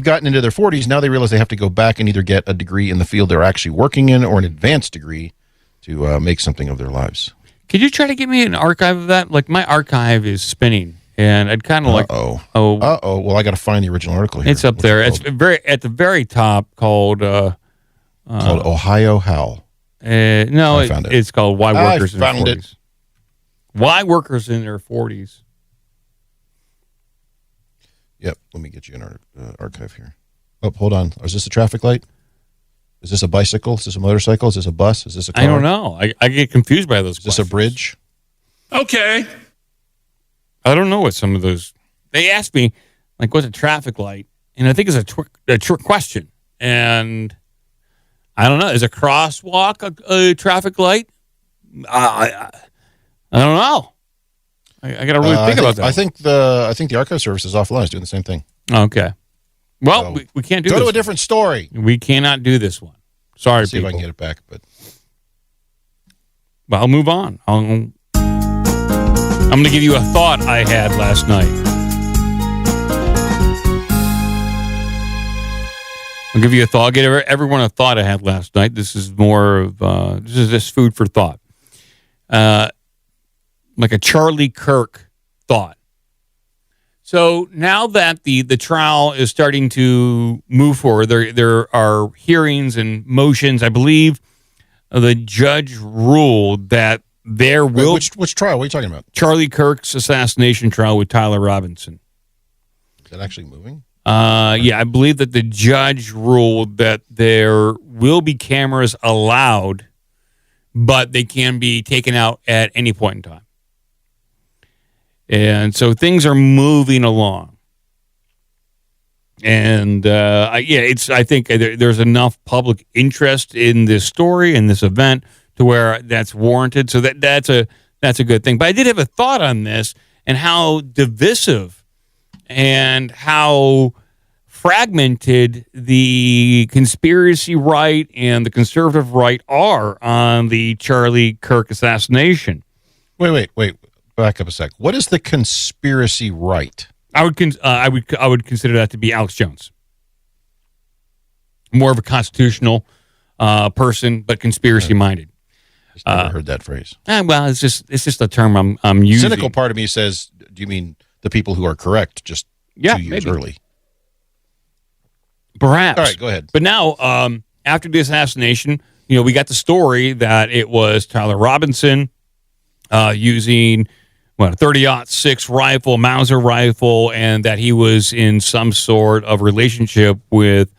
gotten into their 40s. Now they realize they have to go back and either get a degree in the field they're actually working in or an advanced degree to make something of their lives. Could you try to give me an archive of that? Like, my archive is spinning. And I'd kind of like, well, I got to find the original article here. It's up there. It's at the very top, called Ohio Howl. No, it's called Why Workers in Their 40s. It. Why Workers in Their 40s. Yep, let me get you an archive here. Oh, hold on. Is this a traffic light? Is this a bicycle? Is this a motorcycle? Is this a bus? Is this a car? I don't know. I get confused by those questions. Is this a bridge? Okay. I don't know what some of those... They asked me, like, what's a traffic light? And I think it's a trick question. And I don't know. Is a crosswalk a traffic light? I don't know. I got to really think about that. I think the archive service is offline. Is doing the same thing. Okay. Well, so we can't do this. Go to a different story. We cannot do this one. Sorry, see people. if I can get it back. But I'll move on. I'm going to give you a thought I had last night. I'll give you a thought. I'll give everyone a thought I had last night. This is more of this food for thought. Like a Charlie Kirk thought. So now that the trial is starting to move forward, there are hearings and motions. I believe the judge ruled that there will... Which trial? What are you talking about? Charlie Kirk's assassination trial with Tyler Robinson. Is that actually moving? Yeah, I believe that the judge ruled that there will be cameras allowed, but they can be taken out at any point in time. And so things are moving along. And I think there's enough public interest in this story and this event to where that's warranted. So that's a good thing. But I did have a thought on this and how divisive and how fragmented the conspiracy right and the conservative right are on the Charlie Kirk assassination. Wait. Back up a sec. What is the conspiracy right? I would consider that to be Alex Jones. More of a constitutional person, but conspiracy minded. I've never heard that phrase. Well, it's just a term I'm using. Cynical part of me says, do you mean the people who are correct just 2 years early? Perhaps. All right, go ahead. But now, after the assassination, we got the story that it was Tyler Robinson using a 30-06 rifle, Mauser rifle, and that he was in some sort of relationship with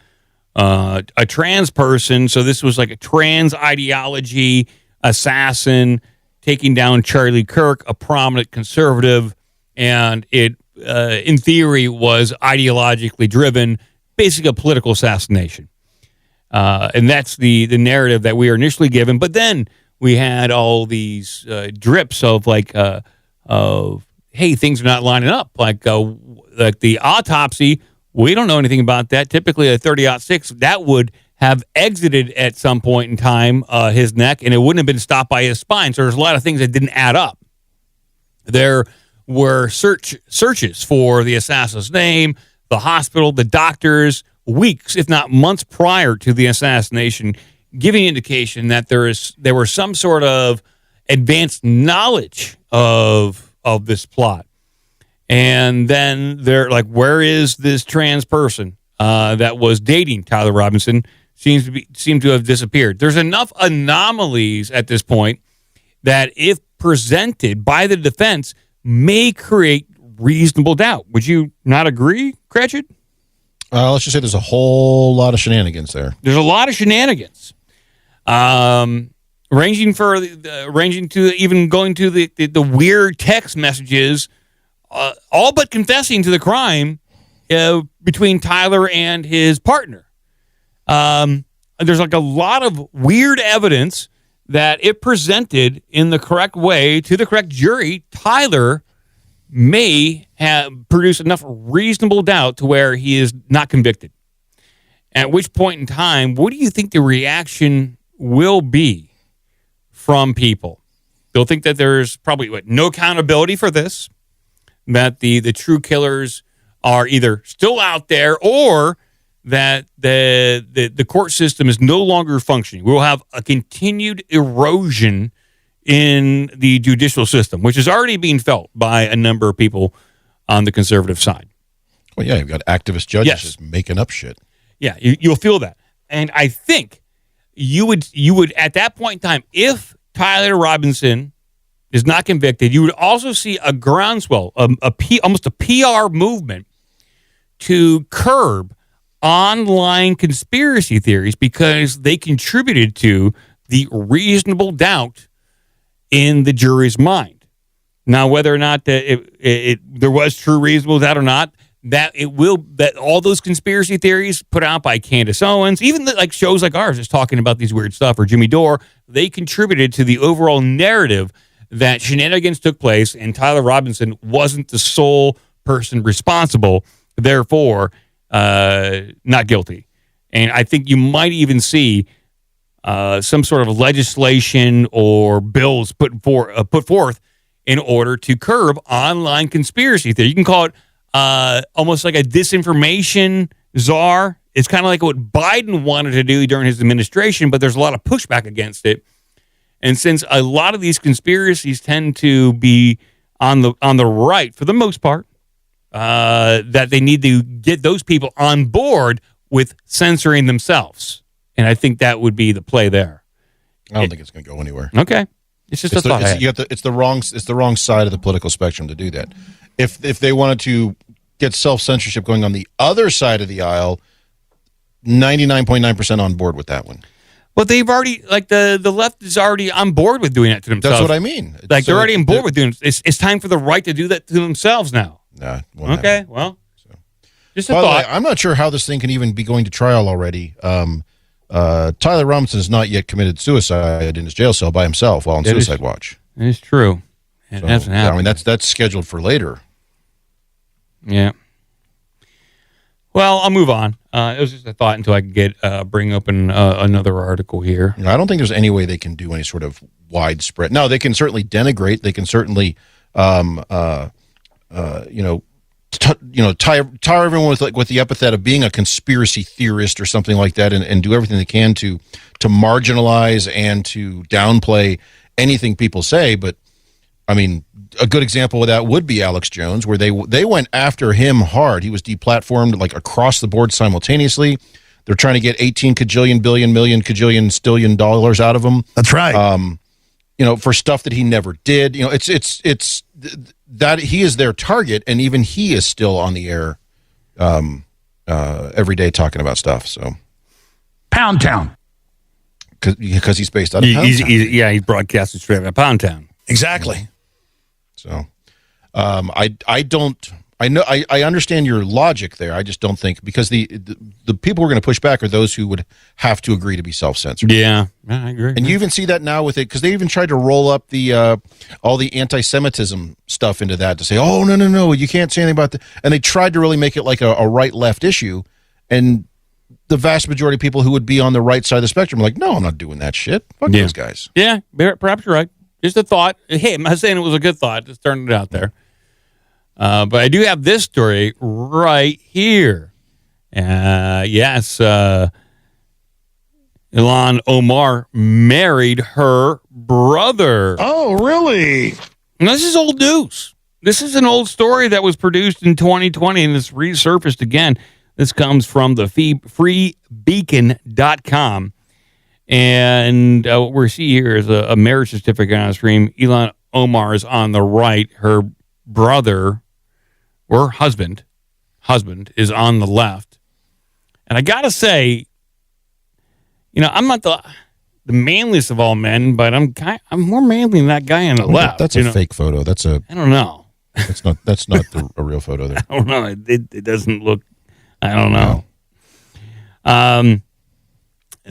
a trans person. So this was like a trans ideology assassin taking down Charlie Kirk, a prominent conservative, and it, in theory, was ideologically driven, basically a political assassination. And that's the narrative that we were initially given. But then we had all these drips of hey, things are not lining up. Like the autopsy, we don't know anything about that. Typically, a 30-06, that would have exited at some point in time his neck, and it wouldn't have been stopped by his spine. So there's a lot of things that didn't add up. There were searches for the assassin's name, the hospital, the doctors, weeks, if not months prior to the assassination, giving indication that there was some sort of advanced knowledge of this plot. And then they're like, where is this trans person that was dating Tyler Robinson? Seem to have disappeared. There's enough anomalies at this point that, if presented by the defense, may create reasonable doubt. Would you not agree, Cratchit? Let's just say there's a whole lot of shenanigans there. There's a lot of shenanigans, ranging to even going to the weird text messages, all but confessing to the crime between Tyler and his partner. There's like a lot of weird evidence that, if presented in the correct way to the correct jury, Tyler may have produced enough reasonable doubt to where he is not convicted. At which point in time, what do you think the reaction will be from people? They'll think that there's probably no accountability for this, that the true killers are either still out there, or that the court system is no longer functioning. We'll have a continued erosion in the judicial system, which is already being felt by a number of people on the conservative side. Well, yeah, you've got activist judges just making up shit. Yeah, you'll feel that. And I think you would at that point in time, if Tyler Robinson is not convicted, you would also see a groundswell, almost a PR movement to curb online conspiracy theories, because they contributed to the reasonable doubt in the jury's mind. Now, whether or not there was true reasonable doubt or not, that all those conspiracy theories put out by Candace Owens, even like shows like ours is talking about these weird stuff, or Jimmy Dore, they contributed to the overall narrative that shenanigans took place and Tyler Robinson wasn't the sole person responsible, therefore not guilty. And I think you might even see some sort of legislation or bills put forth in order to curb online conspiracy theory. You can call it almost like a disinformation czar. It's kind of like what Biden wanted to do during his administration, but there's a lot of pushback against it. And since a lot of these conspiracies tend to be on the right for the most part, that they need to get those people on board with censoring themselves. And I think that would be the play there. I don't think it's going to go anywhere. Okay. It's just a thought. It's the wrong side of the political spectrum to do that. If they wanted to get self-censorship going on the other side of the aisle, 99.9% on board with that one. But they've already, like, the left is already on board with doing that to themselves. That's what I mean. Like, they're already on board with doing it. It's time for the right to do that to themselves now. Nah. Okay, well, just a thought. I'm not sure how this thing can even be going to trial already. Tyler Robinson has not yet committed suicide in his jail cell by himself while on suicide watch. It is true. It hasn't happened. I mean, that's scheduled for later. Yeah. Well, I'll move on. It was just a thought until I could bring open another article here. I don't think there's any way they can do any sort of widespread. No, they can certainly denigrate. They can certainly, tar everyone with the epithet of being a conspiracy theorist or something like that, and do everything they can to marginalize and to downplay anything people say. But I mean, a good example of that would be Alex Jones, where they went after him hard. He was deplatformed like across the board simultaneously. They're trying to get 18 kajillion billion million kajillion stillion dollars out of him. That's right. For stuff that he never did. It's that he is their target, and even he is still on the air every day talking about stuff. So, Pound Town, because he's based out of Pound Town. He's broadcasting straight out of Pound Town. Exactly. So, I understand your logic there. I just don't think, because the people who are going to push back are those who would have to agree to be self-censored. Yeah, I agree. And you even see that now with it, because they even tried to roll up the all the anti-Semitism stuff into that to say, oh, no, you can't say anything about that. And they tried to really make it like a right-left issue. And the vast majority of people who would be on the right side of the spectrum are like, no, I'm not doing that shit. Fuck those guys. Yeah, perhaps you're right. Just a thought. Hey, I'm not saying it was a good thought. Just throwing it out there. But I do have this story right here. Yes, Ilhan Omar married her brother. Oh, really? And this is old news. This is an old story that was produced in 2020, and it's resurfaced again. This comes from the freebeacon.com. And what we see here is a marriage certificate on the screen. Ilhan Omar is on the right. Her brother, or husband is on the left. And I got to say, I'm not the manliest of all men, but I'm more manly than that guy on the left. That's a fake photo. I don't know. That's not a real photo there. I don't know. It doesn't look, I don't know.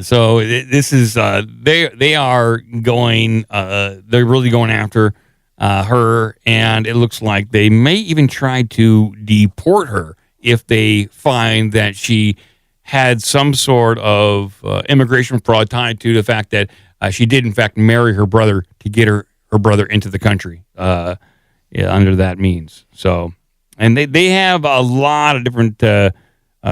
So this is they are going. They're really going after her, and it looks like they may even try to deport her if they find that she had some sort of immigration fraud tied to the fact that she did in fact marry her brother to get her brother into the country under that means. So, and they have a lot of different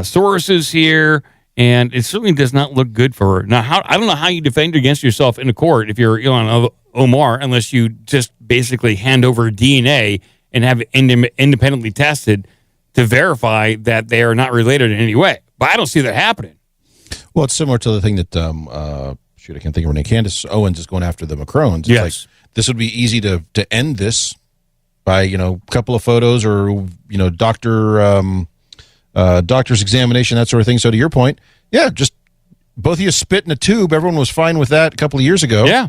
sources here. And it certainly does not look good for her. Now, I don't know how you defend against yourself in a court if you're Ilhan Omar, unless you just basically hand over DNA and have it independently tested to verify that they are not related in any way. But I don't see that happening. Well, it's similar to the thing that, I can't think of her name. Candace Owens is going after the Macrons. It's like, this would be easy to end this by, a couple of photos or, doctor's examination, that sort of thing. So to your point, just both of you spit in a tube. Everyone was fine with that a couple of years ago. Yeah.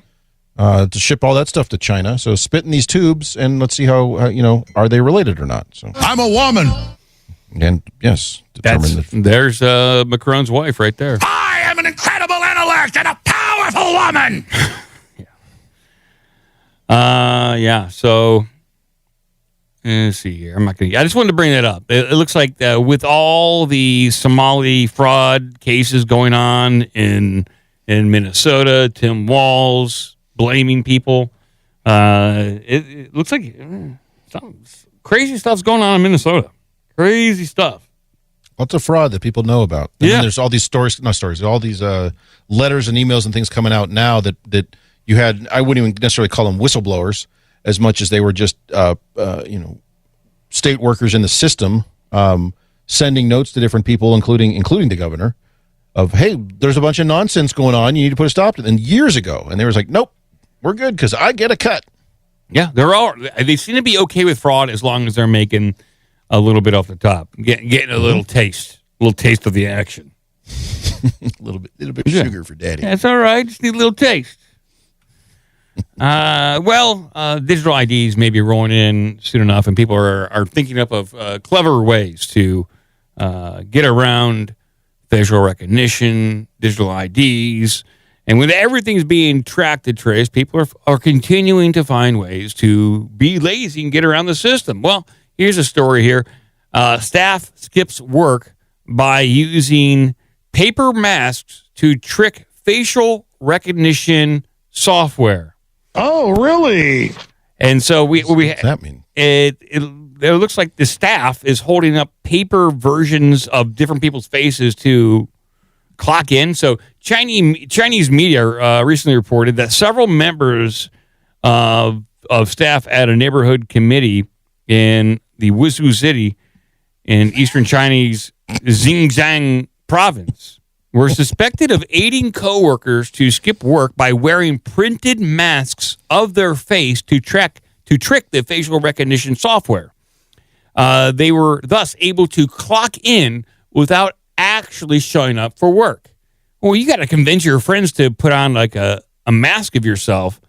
To ship all that stuff to China. So spit in these tubes and let's see how are they related or not. So I'm a woman. And yes, there's Macron's wife right there. I am an incredible intellect and a powerful woman. So let's see here. I just wanted to bring that up. It looks like with all the Somali fraud cases going on in Minnesota, Tim Walz blaming people. It looks like crazy stuff's going on in Minnesota. Crazy stuff. Lots of fraud that people know about. And then there's all these all these letters and emails and things coming out now that you had. I wouldn't even necessarily call them whistleblowers as much as they were just, state workers in the system sending notes to different people, including the governor, of, hey, there's a bunch of nonsense going on. You need to put a stop to it. And years ago, and they was like, nope, we're good because I get a cut. Yeah, they seem to be okay with fraud as long as they're making a little bit off the top, getting a little taste of the action. a little bit of sugar for daddy. That's all right. Just need a little taste. Digital IDs may be rolling in soon enough, and people are thinking up of clever ways to get around facial recognition, digital IDs, and with everything's being tracked and traced, people are continuing to find ways to be lazy and get around the system. Well, here's a story here. Staff skips work by using paper masks to trick facial recognition software. Oh, really? And so we what does that mean? it looks like the staff is holding up paper versions of different people's faces to clock in. So Chinese media recently reported that several members of staff at a neighborhood committee in the Wuzhou city in eastern Chinese Xinjiang province were suspected of aiding coworkers to skip work by wearing printed masks of their face to trick the facial recognition software. They were thus able to clock in without actually showing up for work. Well, you got to convince your friends to put on like a mask of yourself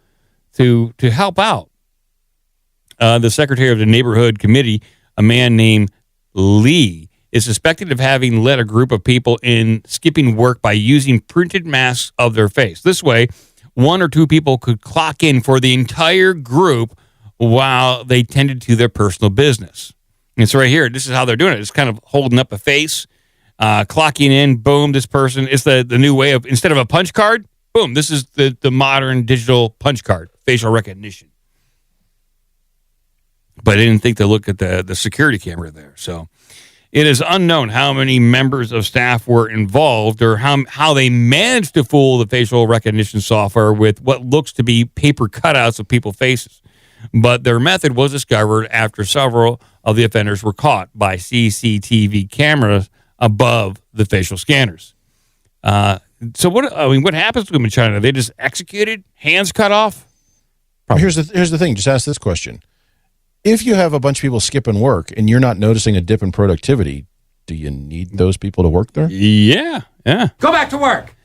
to help out. The secretary of the neighborhood committee, a man named Lee, is suspected of having led a group of people in skipping work by using printed masks of their face. This way, one or two people could clock in for the entire group while they tended to their personal business. And so right here, this is how they're doing it. It's kind of holding up a face, clocking in, boom, this person. It's the new way of, instead of a punch card, boom, this is the modern digital punch card, facial recognition. But I didn't think to look at the security camera there. So it is unknown how many members of staff were involved or how they managed to fool the facial recognition software with what looks to be paper cutouts of people's faces. But their method was discovered after several of the offenders were caught by CCTV cameras above the facial scanners. So what happens to them in China? They just executed, hands cut off? Here's the thing. Just ask this question. If you have a bunch of people skipping work and you're not noticing a dip in productivity, do you need those people to work there? Yeah. Go back to work.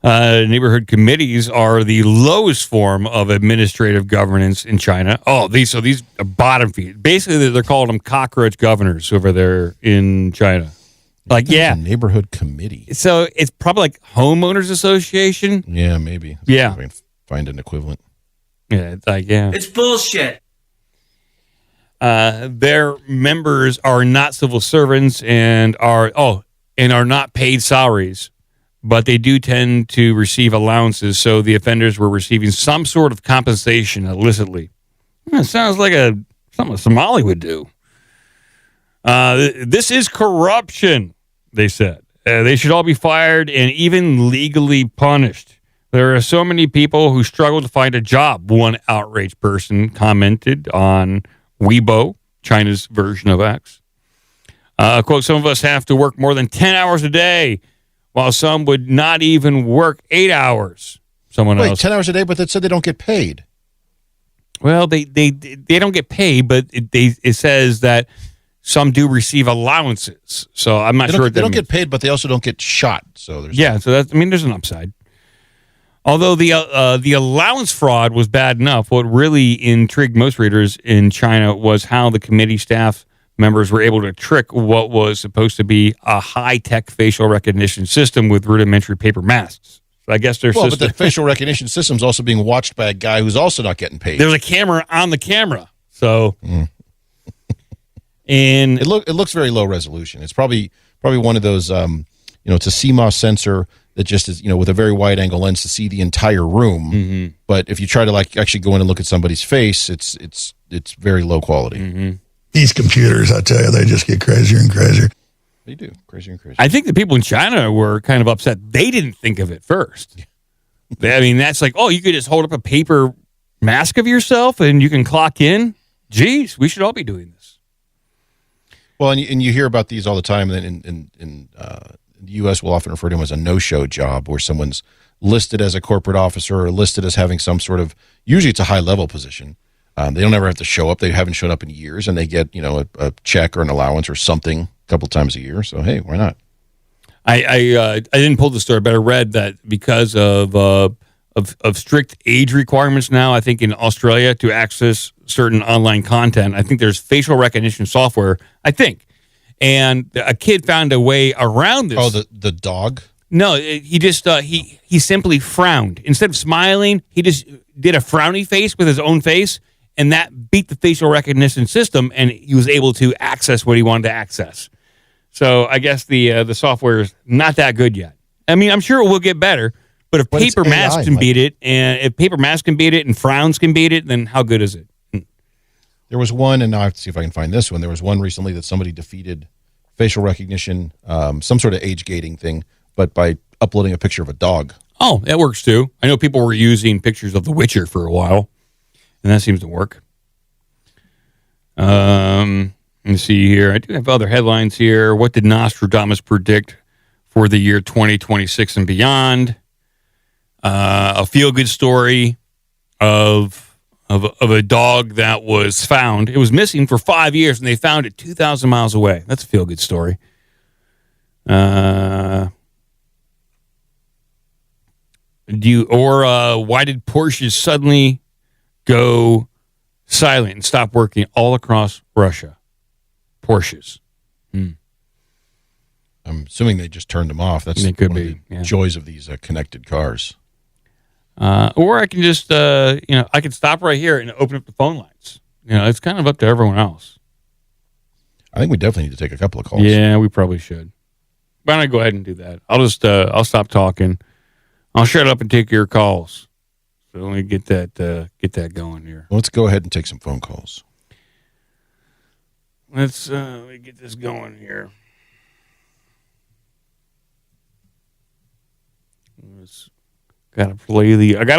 Neighborhood committees are the lowest form of administrative governance in China. Oh, these are bottom feed. Basically, they're calling them cockroach governors over there in China. Like, yeah. Neighborhood committee. So it's probably like homeowners association. Yeah, maybe. Yeah. I can find an equivalent. Yeah, it's like, yeah. It's bullshit. Their members are not civil servants and are not paid salaries, but they do tend to receive allowances. So the offenders were receiving some sort of compensation illicitly. It sounds like something a Somali would do. This is corruption, they said. They should all be fired and even legally punished. There are so many people who struggle to find a job, one outraged person commented on Weibo, China's version of X. Quote, some of us have to work more than 10 hours a day, while some would not even work 8 hours. Wait, 10 hours a day, but they said they don't get paid. Well, they don't get paid, but it says that some do receive allowances. So I'm not sure. They don't get paid, but they also don't get shot. So there's there's an upside. Although the allowance fraud was bad enough, what really intrigued most readers in China was how the committee staff members were able to trick what was supposed to be a high-tech facial recognition system with rudimentary paper masks. So I guess there's but the facial recognition system is also being watched by a guy who's also not getting paid. There's a camera on the camera, so and it looks very low resolution. It's probably one of those it's a CMOS sensor that just is, with a very wide angle lens to see the entire room. Mm-hmm. But if you try to actually go in and look at somebody's face, it's very low quality. Mm-hmm. These computers, I tell you, they just get crazier and crazier. They do. Crazier and crazier. I think the people in China were kind of upset. They didn't think of it first. I mean, that's like, you could just hold up a paper mask of yourself and you can clock in. Geez, we should all be doing this. Well, and you hear about these all the time. And in the U.S., we'll often refer to them as a no-show job, where someone's listed as a corporate officer or listed as having some sort of, usually it's a high-level position. They don't ever have to show up. They haven't shown up in years, and they get, a check or an allowance or something a couple times a year. So, hey, why not? I didn't pull the story, but I read that because of strict age requirements now, I think in Australia, to access certain online content, I think there's facial recognition software, and a kid found a way around this. Oh, the dog? No, he just he simply frowned. Instead of smiling, he just did a frowny face with his own face, and that beat the facial recognition system, and he was able to access what he wanted to access. So I guess the software is not that good yet. I mean, I'm sure it will get better, but if paper masks can beat it, and if paper masks can beat it, and frowns can beat it, then how good is it? There was one, and now I have to see if I can find this one. There was one recently that somebody defeated facial recognition, some sort of age gating thing, but by uploading a picture of a dog. Oh, that works too. I know people were using pictures of The Witcher for a while, and that seems to work. Let me see here. I do have other headlines here. What did Nostradamus predict for the year 2026 and beyond? A feel-good story of a dog that was found. It was missing for 5 years, and they found it 2,000 miles away. That's a feel-good story. Why did Porsches suddenly go silent and stop working all across Russia? Porsches. I'm assuming they just turned them off. That's It could one be, of the yeah. joys of these connected cars. Or I can just, I can stop right here and open up the phone lines. It's kind of up to everyone else. I think we definitely need to take a couple of calls. Yeah, we probably should. Why don't I go ahead and do that? I'll just, I'll stop talking. I'll shut up and take your calls. So let me get that going here. Let's go ahead and take some phone calls. Let me get this going here. I gotta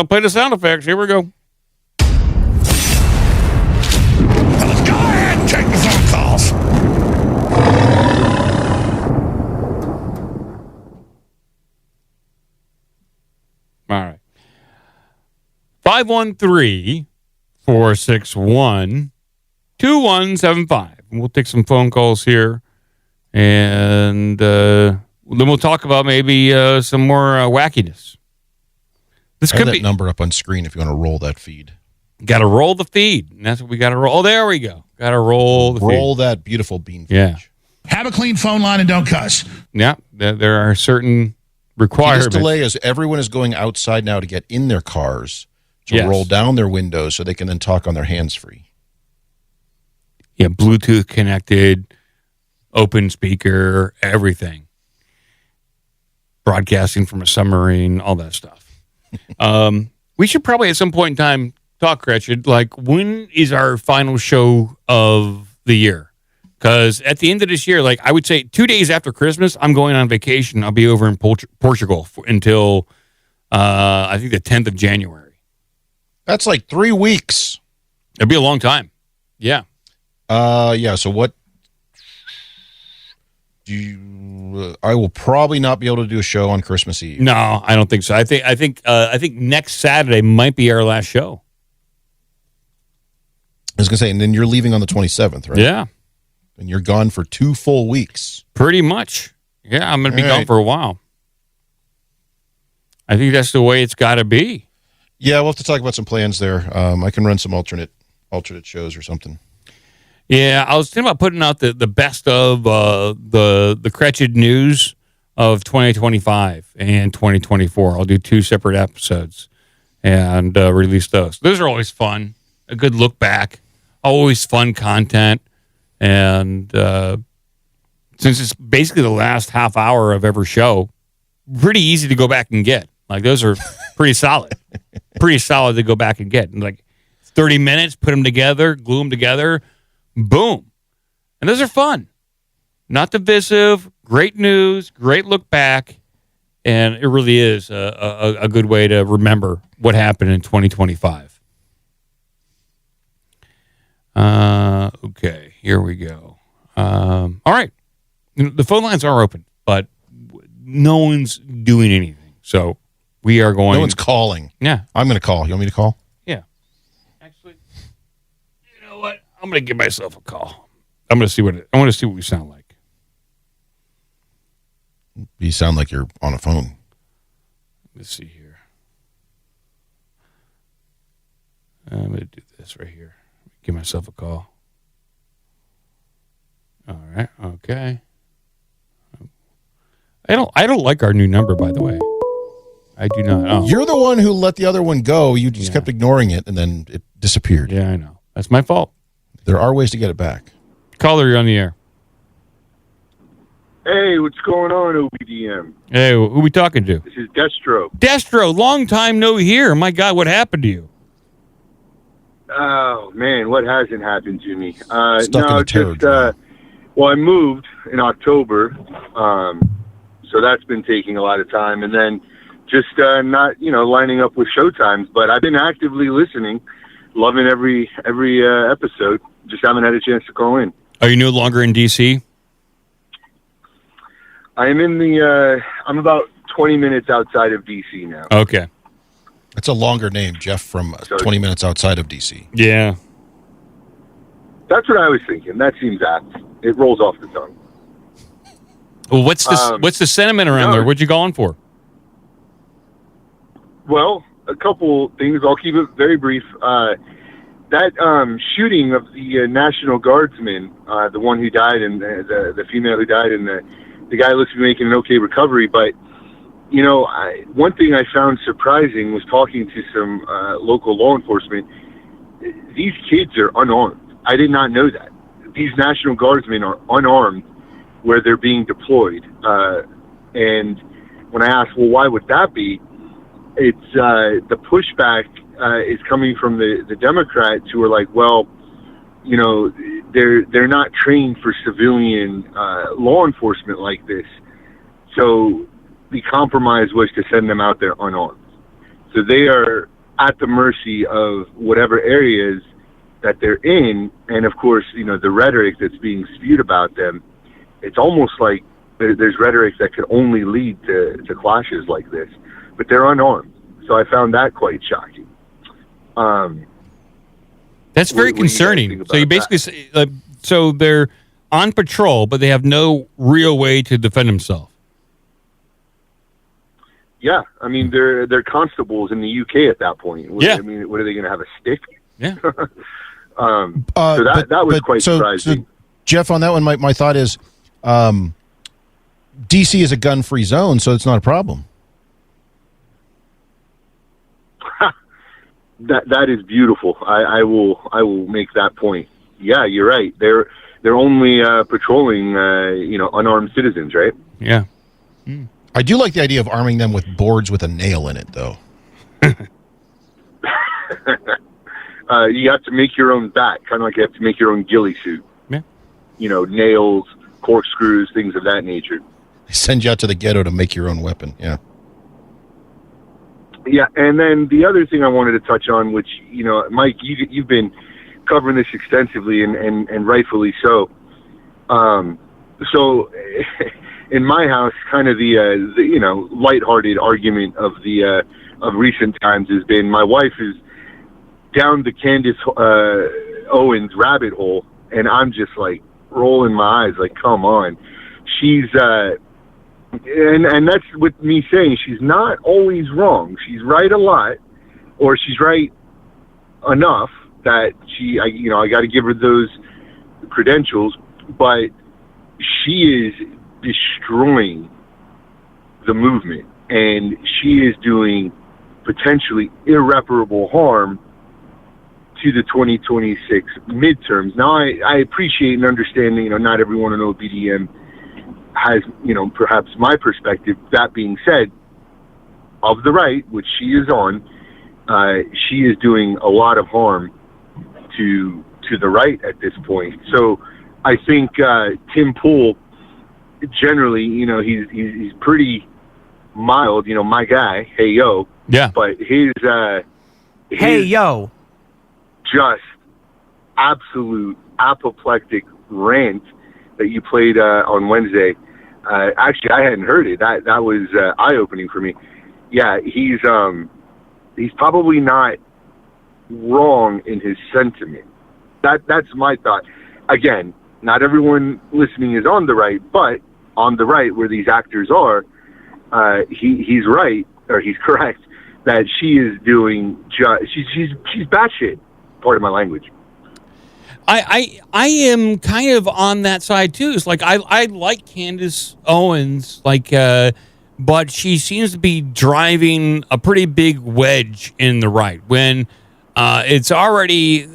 play the sound effects. Here we go. Let's go ahead and take the phone calls. All right. 513-461-2175. We'll take some phone calls here. And then we'll talk about maybe some more wackiness. This I have could that be number up on screen if you want to roll that feed. Got to roll the feed. And that's what we got to roll. Oh, there we go. Got to roll the feed. Roll that beautiful bean feed. Yeah. Have a clean phone line and don't cuss. Yeah. There are certain requirements. This delay is everyone is going outside now to get in their cars to Yes. roll down their windows so they can then talk on their hands-free. Yeah, Bluetooth connected, open speaker, everything. Broadcasting from a submarine, all that stuff. We should probably at some point in time talk, Gretchen, like when is our final show of the year? Because at the end of this year, like I would say 2 days after Christmas, I'm going on vacation. I'll be over in Portugal until I think the 10th of January. That's like 3 weeks. It'll be a long time. Yeah. Yeah. So what do you? I will probably not be able to do a show on Christmas Eve. No, I don't think so. I think next Saturday might be our last show. I was gonna say, and then you're leaving on the 27th, right? Yeah. And you're gone for 2 full weeks. Pretty much. Yeah, I'm gonna be All gone right. for a while. I think that's the way it's got to be. Yeah, we'll have to talk about some plans there. I can run some alternate shows or something. Yeah, I was thinking about putting out the best of the Cretched news of 2025 and 2024. I'll do 2 separate episodes and release those. Those are always fun. A good look back. Always fun content. And since it's basically the last half hour of every show, pretty easy to go back and get. Like those are pretty solid. Pretty solid to go back and get. And like 30 minutes, put them together, glue them together. Boom. And those are fun. Not divisive, great news, great look back. And it really is a good way to remember what happened in 2025. Okay, here we go. All right. The phone lines are open, but no one's doing anything. So we are going. No one's calling. Yeah. I'm going to call. You want me to call? Yeah. Actually, you know what? I'm going to give myself a call. I want to see what we sound like. You sound like you're on a phone. Let's see here. I'm going to do this right here. Give myself a call. All right. Okay. I don't like our new number, by the way. I do not. Oh. You're the one who let the other one go. You just kept ignoring it, and then it disappeared. Yeah, I know. That's my fault. There are ways to get it back. Caller, you're on the air. Hey, what's going on, OBDM? Hey, who we talking to? This is Destro. Destro, long time no hear. My God, what happened to you? Oh man, what hasn't happened to me? Stuck in no, a terror just well, I moved in October, so that's been taking a lot of time, and then just not lining up with showtimes. But I've been actively listening, loving every episode. Just haven't had a chance to call in. Are you no longer in DC? I am in the. I'm about 20 minutes outside of DC now. Okay. That's a longer name, Jeff, from 20 minutes outside of D.C. Yeah. That's what I was thinking. That seems apt. It rolls off the tongue. Well, what's the sentiment around there? What'd you go on for? Well, a couple things. I'll keep it very brief. That shooting of the National Guardsman, the one who died and the female who died, and the guy looks to be making an okay recovery, but one thing I found surprising was talking to some local law enforcement. These kids are unarmed. I did not know that. These National Guardsmen are unarmed where they're being deployed. And when I asked, well, why would that be? It's the pushback is coming from the Democrats who are like, well, they're not trained for civilian law enforcement like this. So the compromise was to send them out there unarmed. So they are at the mercy of whatever areas that they're in. And of course, the rhetoric that's being spewed about them, it's almost like there's rhetoric that could only lead to clashes like this, but they're unarmed. So I found that quite shocking. That's very concerning. So you basically say, so they're on patrol, but they have no real way to defend themselves. Yeah, I mean they're constables in the UK at that point. Yeah, I mean, what are they going to have, a stick? Yeah. So that was quite surprising. So, Jeff, on that one, my thought is, DC is a gun-free zone, so it's not a problem. That is beautiful. I will make that point. Yeah, you're right. They're only patrolling unarmed citizens, right? Yeah. Mm. I do like the idea of arming them with boards with a nail in it, though. You have to make your own bat, kind of like you have to make your own ghillie suit. Yeah. Nails, corkscrews, things of that nature. They send you out to the ghetto to make your own weapon. Yeah. Yeah, and then the other thing I wanted to touch on, which, Mike, you've been covering this extensively and rightfully so. So in my house, kind of the lighthearted argument of of recent times has been my wife is down the Candace Owens rabbit hole, and I'm just like rolling my eyes, like, come on. She's and that's with me saying she's not always wrong. She's right a lot, or she's right enough that I got to give her those credentials, but she is destroying the movement, and she is doing potentially irreparable harm to the 2026 midterms. Now, I appreciate and understand, not everyone in OBDM has, perhaps my perspective. That being said, of the right, which she is on, she is doing a lot of harm to the right at this point. So I think Tim Pool, generally, he's pretty mild, my guy, hey yo. Yeah. But his hey yo, just absolute apoplectic rant that you played on Wednesday. Actually, I hadn't heard it. That was eye-opening for me. Yeah, he's probably not wrong in his sentiment. That's my thought. Again, not everyone listening is on the right, but on the right, where these actors are, he's right, or he's correct, that she is doing she's batshit. Part of my language. I am kind of on that side too. It's like I like Candace Owens, but she seems to be driving a pretty big wedge in the right when it's already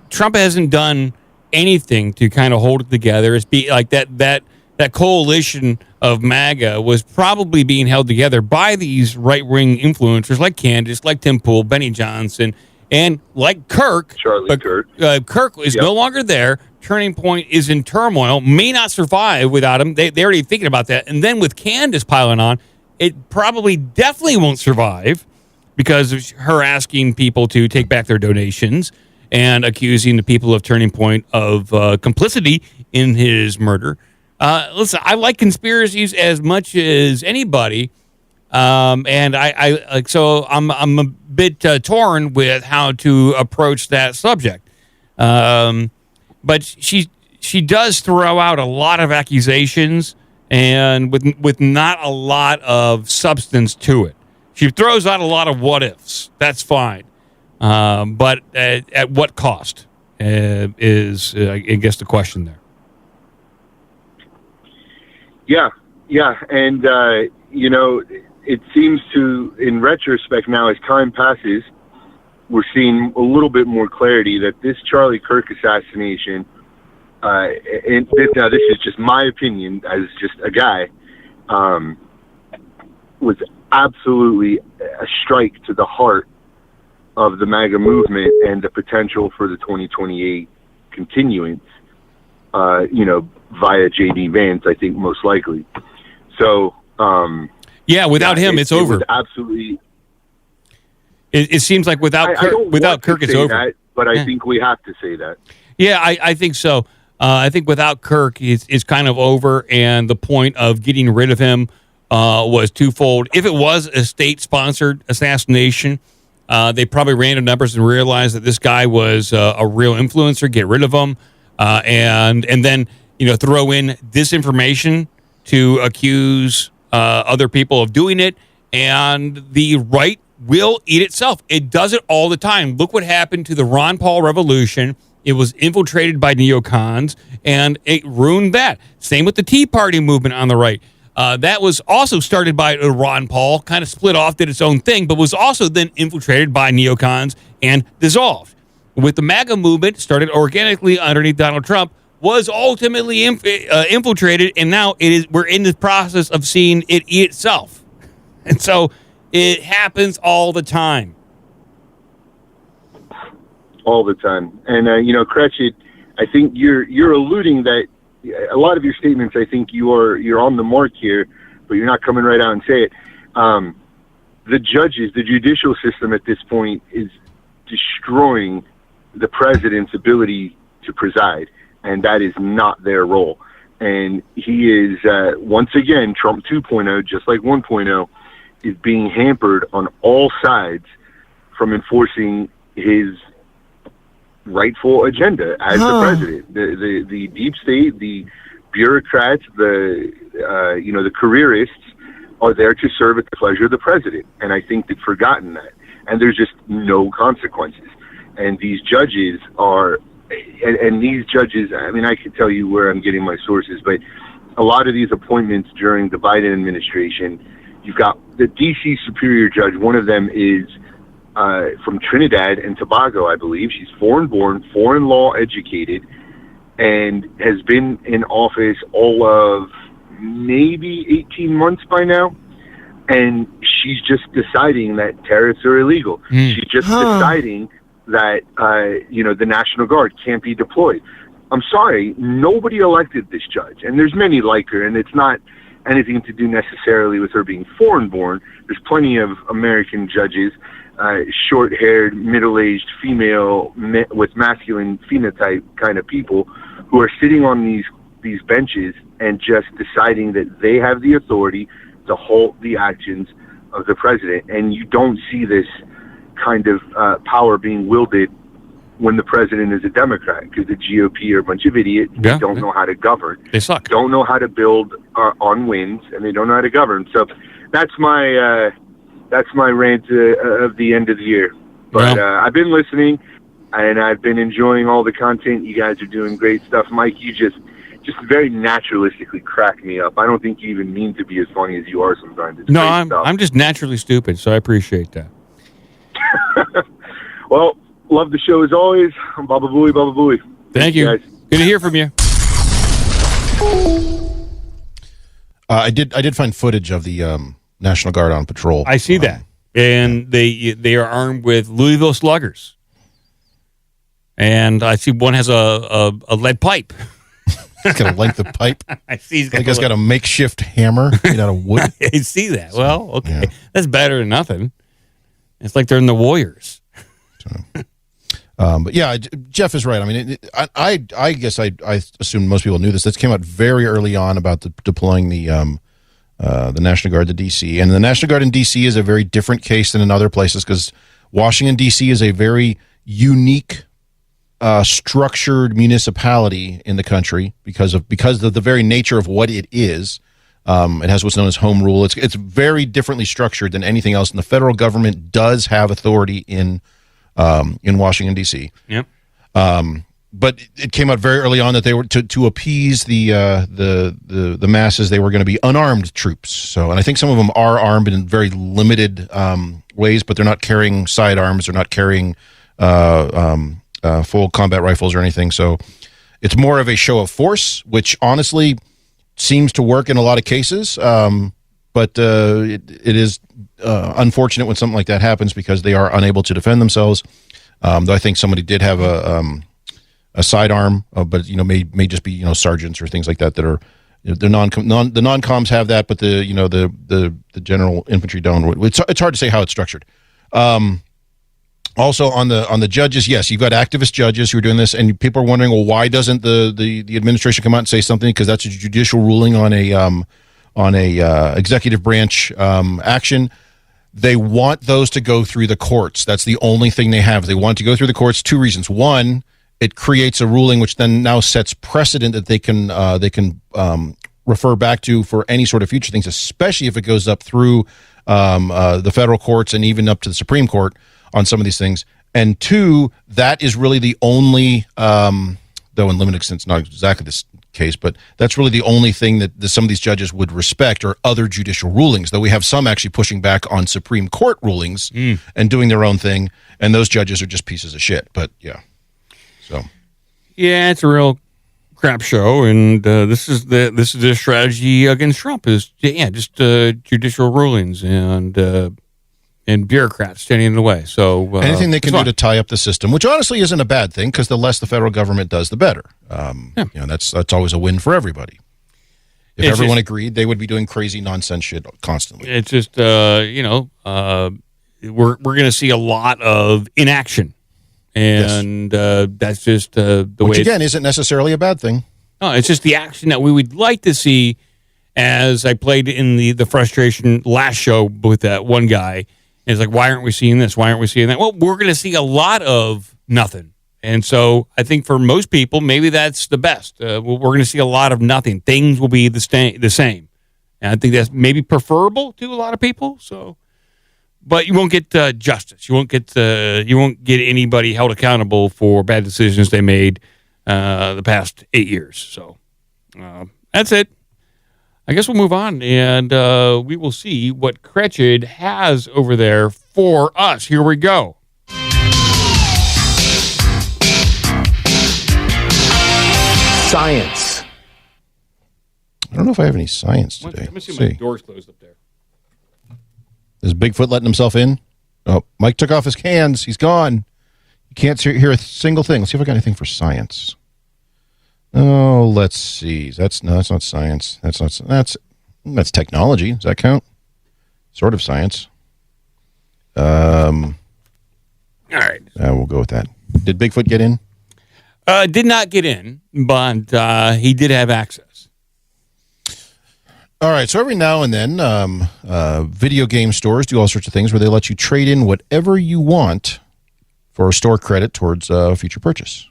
Trump hasn't done anything to kind of hold it together. It's like that coalition of MAGA was probably being held together by these right-wing influencers like Candace, like Tim Pool, Benny Johnson, And like Kirk, Kirk is no longer there. Turning Point is in turmoil, may not survive without him. They're already thinking about that. And then with Candace piling on, it probably definitely won't survive because of her asking people to take back their donations and accusing the people of Turning Point of complicity in his murder. Listen, I like conspiracies as much as anybody. And so I'm a bit torn with how to approach that subject. But she does throw out a lot of accusations and with not a lot of substance to it. She throws out a lot of what ifs. That's fine. But at what cost is, I guess, the question there. Yeah. And, it seems to, in retrospect now, as time passes, we're seeing a little bit more clarity that this Charlie Kirk assassination, and now this is just my opinion as just a guy, was absolutely a strike to the heart of the MAGA movement and the potential for the 2028 continuance, via J.D. Vance, I think most likely. So, without him, it's over. Absolutely. It seems like without Kirk, it's over. That, but I think we have to say that. Yeah, I think so. I think without Kirk, it's kind of over, and the point of getting rid of him was twofold. If it was a state-sponsored assassination, they probably ran the numbers and realized that this guy was a real influencer. Get rid of him, and then throw in disinformation to accuse other people of doing it, and the right will eat itself. It does it all the time. Look what happened to the Ron Paul revolution. It was infiltrated by neocons, and it ruined that. Same with the Tea Party movement on the right. That was also started by Ron Paul, kind of split off, did its own thing, but was also then infiltrated by neocons and dissolved. With the MAGA movement, started organically underneath Donald Trump, was ultimately infiltrated, and now we're in the process of seeing it eat itself. And so it happens all the time. All the time. And, Cretched, I think you're alluding that a lot of your statements, I think you're on the mark here, but you're not coming right out and say it. The judges, the judicial system at this point is destroying the president's ability to preside, and that is not their role. And he is, once again, Trump 2.0, just like 1.0, is being hampered on all sides from enforcing his rightful agenda as the president. The deep state, the bureaucrats, the careerists are there to serve at the pleasure of the president. And I think they've forgotten that. And there's just no consequences. And these judges are, and these judges, I mean, I can tell you where I'm getting my sources, but a lot of these appointments during the Biden administration, you've got the D.C. Superior Judge. One of them is from Trinidad and Tobago, I believe. She's foreign-born, foreign law educated, and has been in office all of maybe 18 months by now. And she's just deciding that tariffs are illegal. She's just deciding that, the National Guard can't be deployed. I'm sorry, nobody elected this judge. And there's many like her, and it's not anything to do necessarily with her being foreign-born. There's plenty of American judges, short-haired, middle-aged female with masculine phenotype kind of people who are sitting on these benches and just deciding that they have the authority to halt the actions of the president. And you don't see this kind of power being wielded when the president is a Democrat, because the GOP are a bunch of idiots. Yeah. They don't know how to govern. They suck. Don't know how to build on wins, and they don't know how to govern. So that's my rant of the end of the year. But I've been listening, and I've been enjoying all the content. You guys are doing great stuff. Mike, you just very naturalistically crack me up. I don't think you even mean to be as funny as you are sometimes. It's I'm just naturally stupid, so I appreciate that. Well, love the show as always. Baba Booey, Baba Booey. Thank you. Guys. Good to hear from you. I did find footage of the National Guard on patrol. I see that, and they are armed with Louisville Sluggers. And I see one has a lead pipe. He's got a length of pipe. I see he's got, got a makeshift hammer made out of wood. I see that. Well, okay. Yeah. That's better than nothing. It's like they're in the Warriors. But yeah, Jeff is right. I mean, I guess I assume most people knew this. This came out very early on about deploying the National Guard to D.C. And the National Guard in D.C. is a very different case than in other places because Washington, D.C. is a very unique structured municipality in the country because of the very nature of what it is. It has what's known as home rule. It's very differently structured than anything else, and the federal government does have authority in Washington D.C. Yep. But it came out very early on that they were to appease the masses. They were going to be unarmed troops. So, and I think some of them are armed in very limited ways, but they're not carrying sidearms. They're not carrying full combat rifles or anything. So it's more of a show of force, which honestly seems to work in a lot of cases. But it is unfortunate when something like that happens because they are unable to defend themselves. Though I think somebody did have a sidearm, but may just be sergeants or things like that are the non-coms have that, but the general infantry don't. It's hard to say how it's structured. Also on the judges, yes, you've got activist judges who are doing this, and people are wondering, well, why doesn't the administration come out and say something? Because that's a judicial ruling on a executive branch action. They want those to go through the courts. That's the only thing they have. They want to go through the courts. Two reasons. One, it creates a ruling which then now sets precedent that they can refer back to for any sort of future things, especially if it goes up through the federal courts and even up to the Supreme Court on some of these things. And two, that is really the only, though in limited extent, not exactly this case, but that's really the only thing that some of these judges would respect or other judicial rulings, though we have some actually pushing back on Supreme Court rulings and doing their own thing, and those judges are just pieces of shit. But yeah, so yeah, it's a real crap show, and this is the strategy against Trump is just judicial rulings and bureaucrats standing in the way. So anything they can do to tie up the system, which honestly isn't a bad thing, because the less the federal government does, the better. That's always a win for everybody. If everyone agreed, they would be doing crazy nonsense shit constantly. It's just we're going to see a lot of inaction, and that's just the way. Which again isn't necessarily a bad thing. No, it's just the action that we would like to see. As I played in the frustration last show with that one guy. It's like, why aren't we seeing this? Why aren't we seeing that? Well, we're going to see a lot of nothing. And so I think for most people, maybe that's the best. We're going to see a lot of nothing. Things will be the same. And I think that's maybe preferable to a lot of people. So, but you won't get justice. You won't get anybody held accountable for bad decisions they made the past 8 years. So that's it. I guess we'll move on, and we will see what Cretched has over there for us. Here we go. Science. I don't know if I have any science today. Let me see my door's closed up there. Is Bigfoot letting himself in? Oh, Mike took off his hands. He's gone. You can't hear a single thing. Let's see if I got anything for science. Oh, let's see. That's not science. That's technology. Does that count? Sort of science. All right. We'll go with that. Did Bigfoot get in? Did not get in, but he did have access. All right. So every now and then, video game stores do all sorts of things where they let you trade in whatever you want for a store credit towards a future purchase.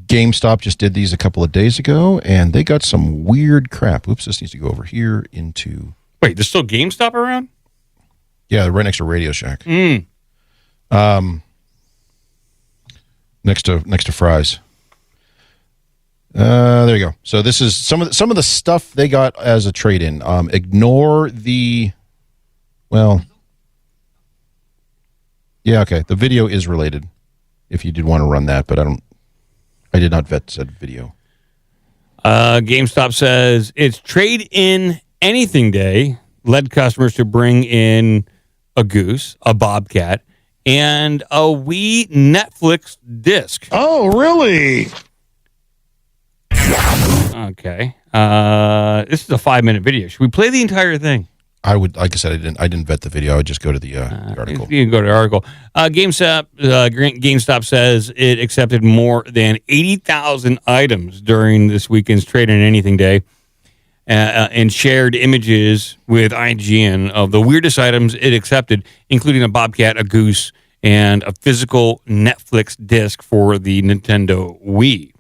GameStop just did these a couple of days ago, and they got some weird crap. Oops, this needs to go over here into... Wait, there's still GameStop around? Yeah, they're right next to Radio Shack. Next to Fry's. There you go. So this is some of the stuff they got as a trade-in. Ignore the... Well... Yeah, okay. The video is related, if you did want to run that, but I did not vet said video. GameStop says it's trade in anything day, led customers to bring in a goose, a bobcat, and a Wii Netflix disc. Oh, really? Okay. This is a 5-minute video. Should we play the entire thing? I would, like I said, I didn't vet the video. I would just go to the article. You can go to the article. GameStop says it accepted more than 80,000 items during this weekend's Trade in Anything Day, and shared images with IGN of the weirdest items it accepted, including a bobcat, a goose, and a physical Netflix disc for the Nintendo Wii.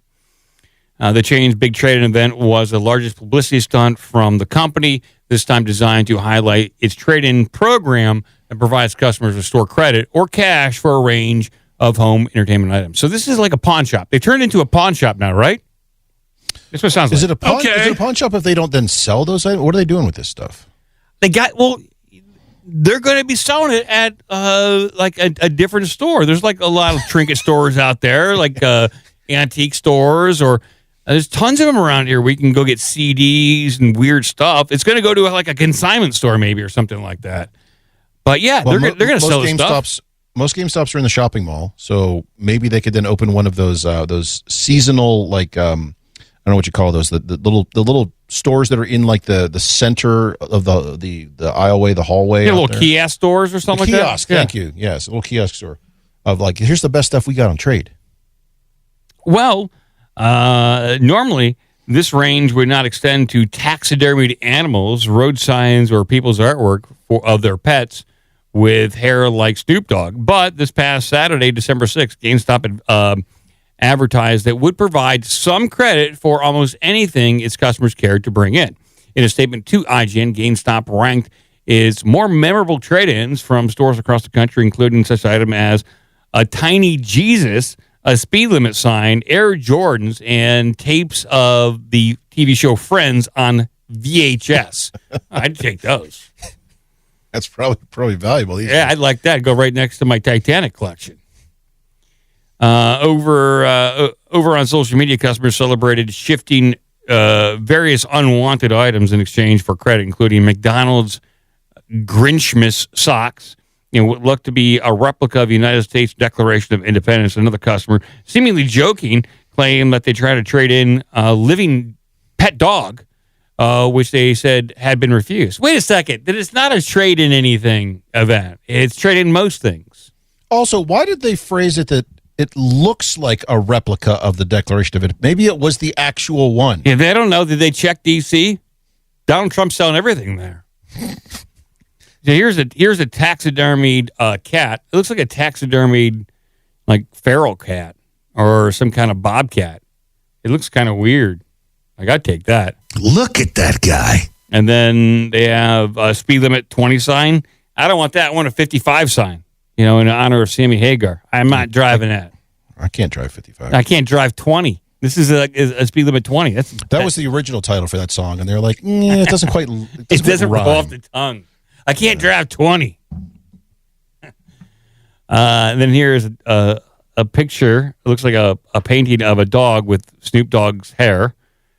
The chain's big trade-in event was the largest publicity stunt from the company, this time designed to highlight its trade-in program that provides customers with store credit or cash for a range of home entertainment items. So this is like a pawn shop. They turned into a pawn shop now, right? That's what it sounds like. Is it a pawn shop if they don't then sell those items? What are they doing with this stuff? They're going to be selling it at like a different store. There's like a lot of trinket stores out there, like antique stores, or there's tons of them around here where you can go get CDs and weird stuff. It's going to go to like a consignment store maybe or something like that. But yeah, they're going to sell this stuff. Most GameStops are in the shopping mall, so maybe they could then open one of those seasonal, like I don't know what you call those, the little stores that are in like the center of the aisleway, the hallway. Yeah, little kiosk stores or something like that. Kiosk, thank you. Yes, a little kiosk store of like, here's the best stuff we got on trade. Well, normally this range would not extend to taxidermied animals, road signs, or people's artwork of their pets with hair like Snoop Dogg. But this past Saturday, December 6th, GameStop had advertised that would provide some credit for almost anything its customers cared to bring in. In a statement to IGN, GameStop ranked its more memorable trade-ins from stores across the country, including such items as a tiny Jesus, a speed limit sign, Air Jordans, and tapes of the TV show Friends on VHS. I'd take those. That's probably valuable. Yeah, I'd like that. Go right next to my Titanic collection. Over on social media, customers celebrated shifting various unwanted items in exchange for credit, including McDonald's Grinchmas socks, what looked to be a replica of the United States Declaration of Independence. Another customer, seemingly joking, claimed that they tried to trade in a living pet dog, which they said had been refused. Wait a second. That it's not a trade in anything event. It's trade in most things. Also, why did they phrase it that it looks like a replica of the Declaration of Independence? Maybe it was the actual one. Yeah, they don't know. Did they check D.C.? Donald Trump's selling everything there. So here's a taxidermied cat. It looks like a taxidermied, like, feral cat or some kind of bobcat. It looks kind of weird. Like, I'd take that. Look at that guy. And then they have a speed limit 20 sign. I don't want that. I want a 55 sign, in honor of Sammy Hagar. I'm not driving that. I can't drive 55. I can't drive 20. This is a speed limit 20. That was the original title for that song, and they're like, it doesn't quite. It doesn't roll off the tongue. I can't drive 20. And then here's a picture. It looks like a painting of a dog with Snoop Dogg's hair.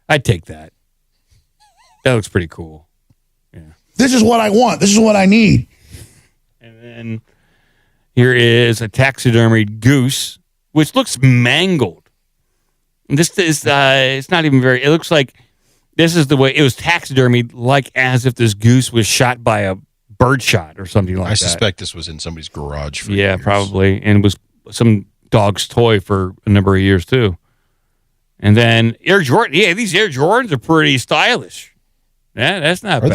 I'd take that. That looks pretty cool. Yeah. This is what I want. This is what I need. And then here is a taxidermied goose, which looks mangled. And this is it's not even very. It looks like this is the way it was taxidermied, like as if this goose was shot by a birdshot or something like that. I suspect this was in somebody's garage for years. years. Probably, and it was some dog's toy for a number of years too. And then Air Jordan, these Air Jordans are pretty stylish. Yeah, that's not bad.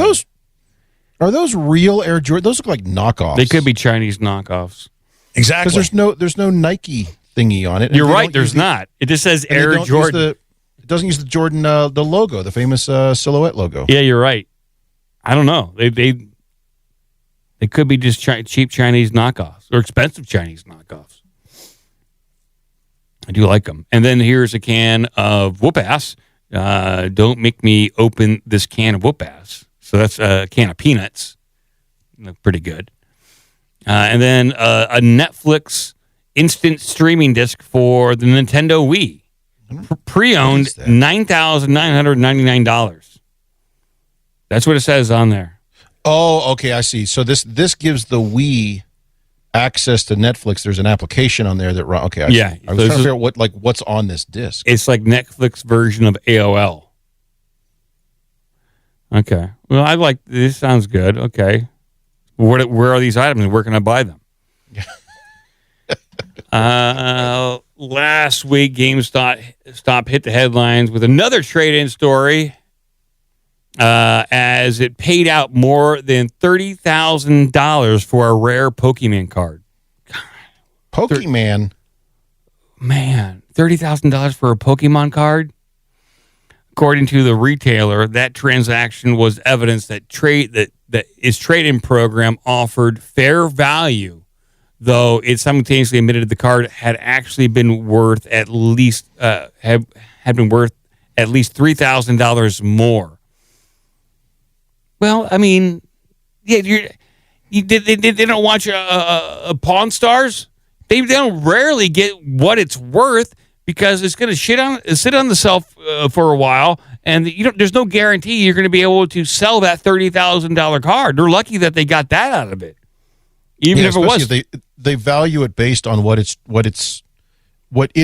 Are those real Air Jordans? Those look like knockoffs. They could be Chinese knockoffs. Exactly. Because there's no Nike thingy on it. You're right. There's not. It just says Air Jordan. It doesn't use the Jordan the logo, the famous silhouette logo. Yeah, you're right. I don't know. They could be just cheap Chinese knockoffs or expensive Chinese knockoffs. I do like them. And then here's a can of whoop-ass. Don't make me open this can of whoop-ass. So that's a can of peanuts. Look pretty good. And then a Netflix instant streaming disc for the Nintendo Wii. Pre-owned, $9,999. That's what it says on there. Oh, okay, I see. So this gives the Wii access to Netflix, there's an application on there that okay. I was trying to figure out what's on this disc. It's like Netflix version of AOL. Okay. Well, I like this. Sounds good. Okay. Where are these items and where can I buy them? Last week, GameStop hit the headlines with another trade-in story as it paid out more than $30,000 for a rare Pokemon card. Pokemon? Man, $30,000 for a Pokemon card? According to the retailer, that transaction was evidence that its trade-in program offered fair value, though it simultaneously admitted the card had actually been worth at least $3,000 more. Well, I mean, yeah, they don't watch Pawn Stars. They don't rarely get what it's worth because it's going to sit on the shelf for a while, and there's no guarantee you're going to be able to sell that $30,000 card. They're lucky that they got that out of it, even if it was. They value it based on what it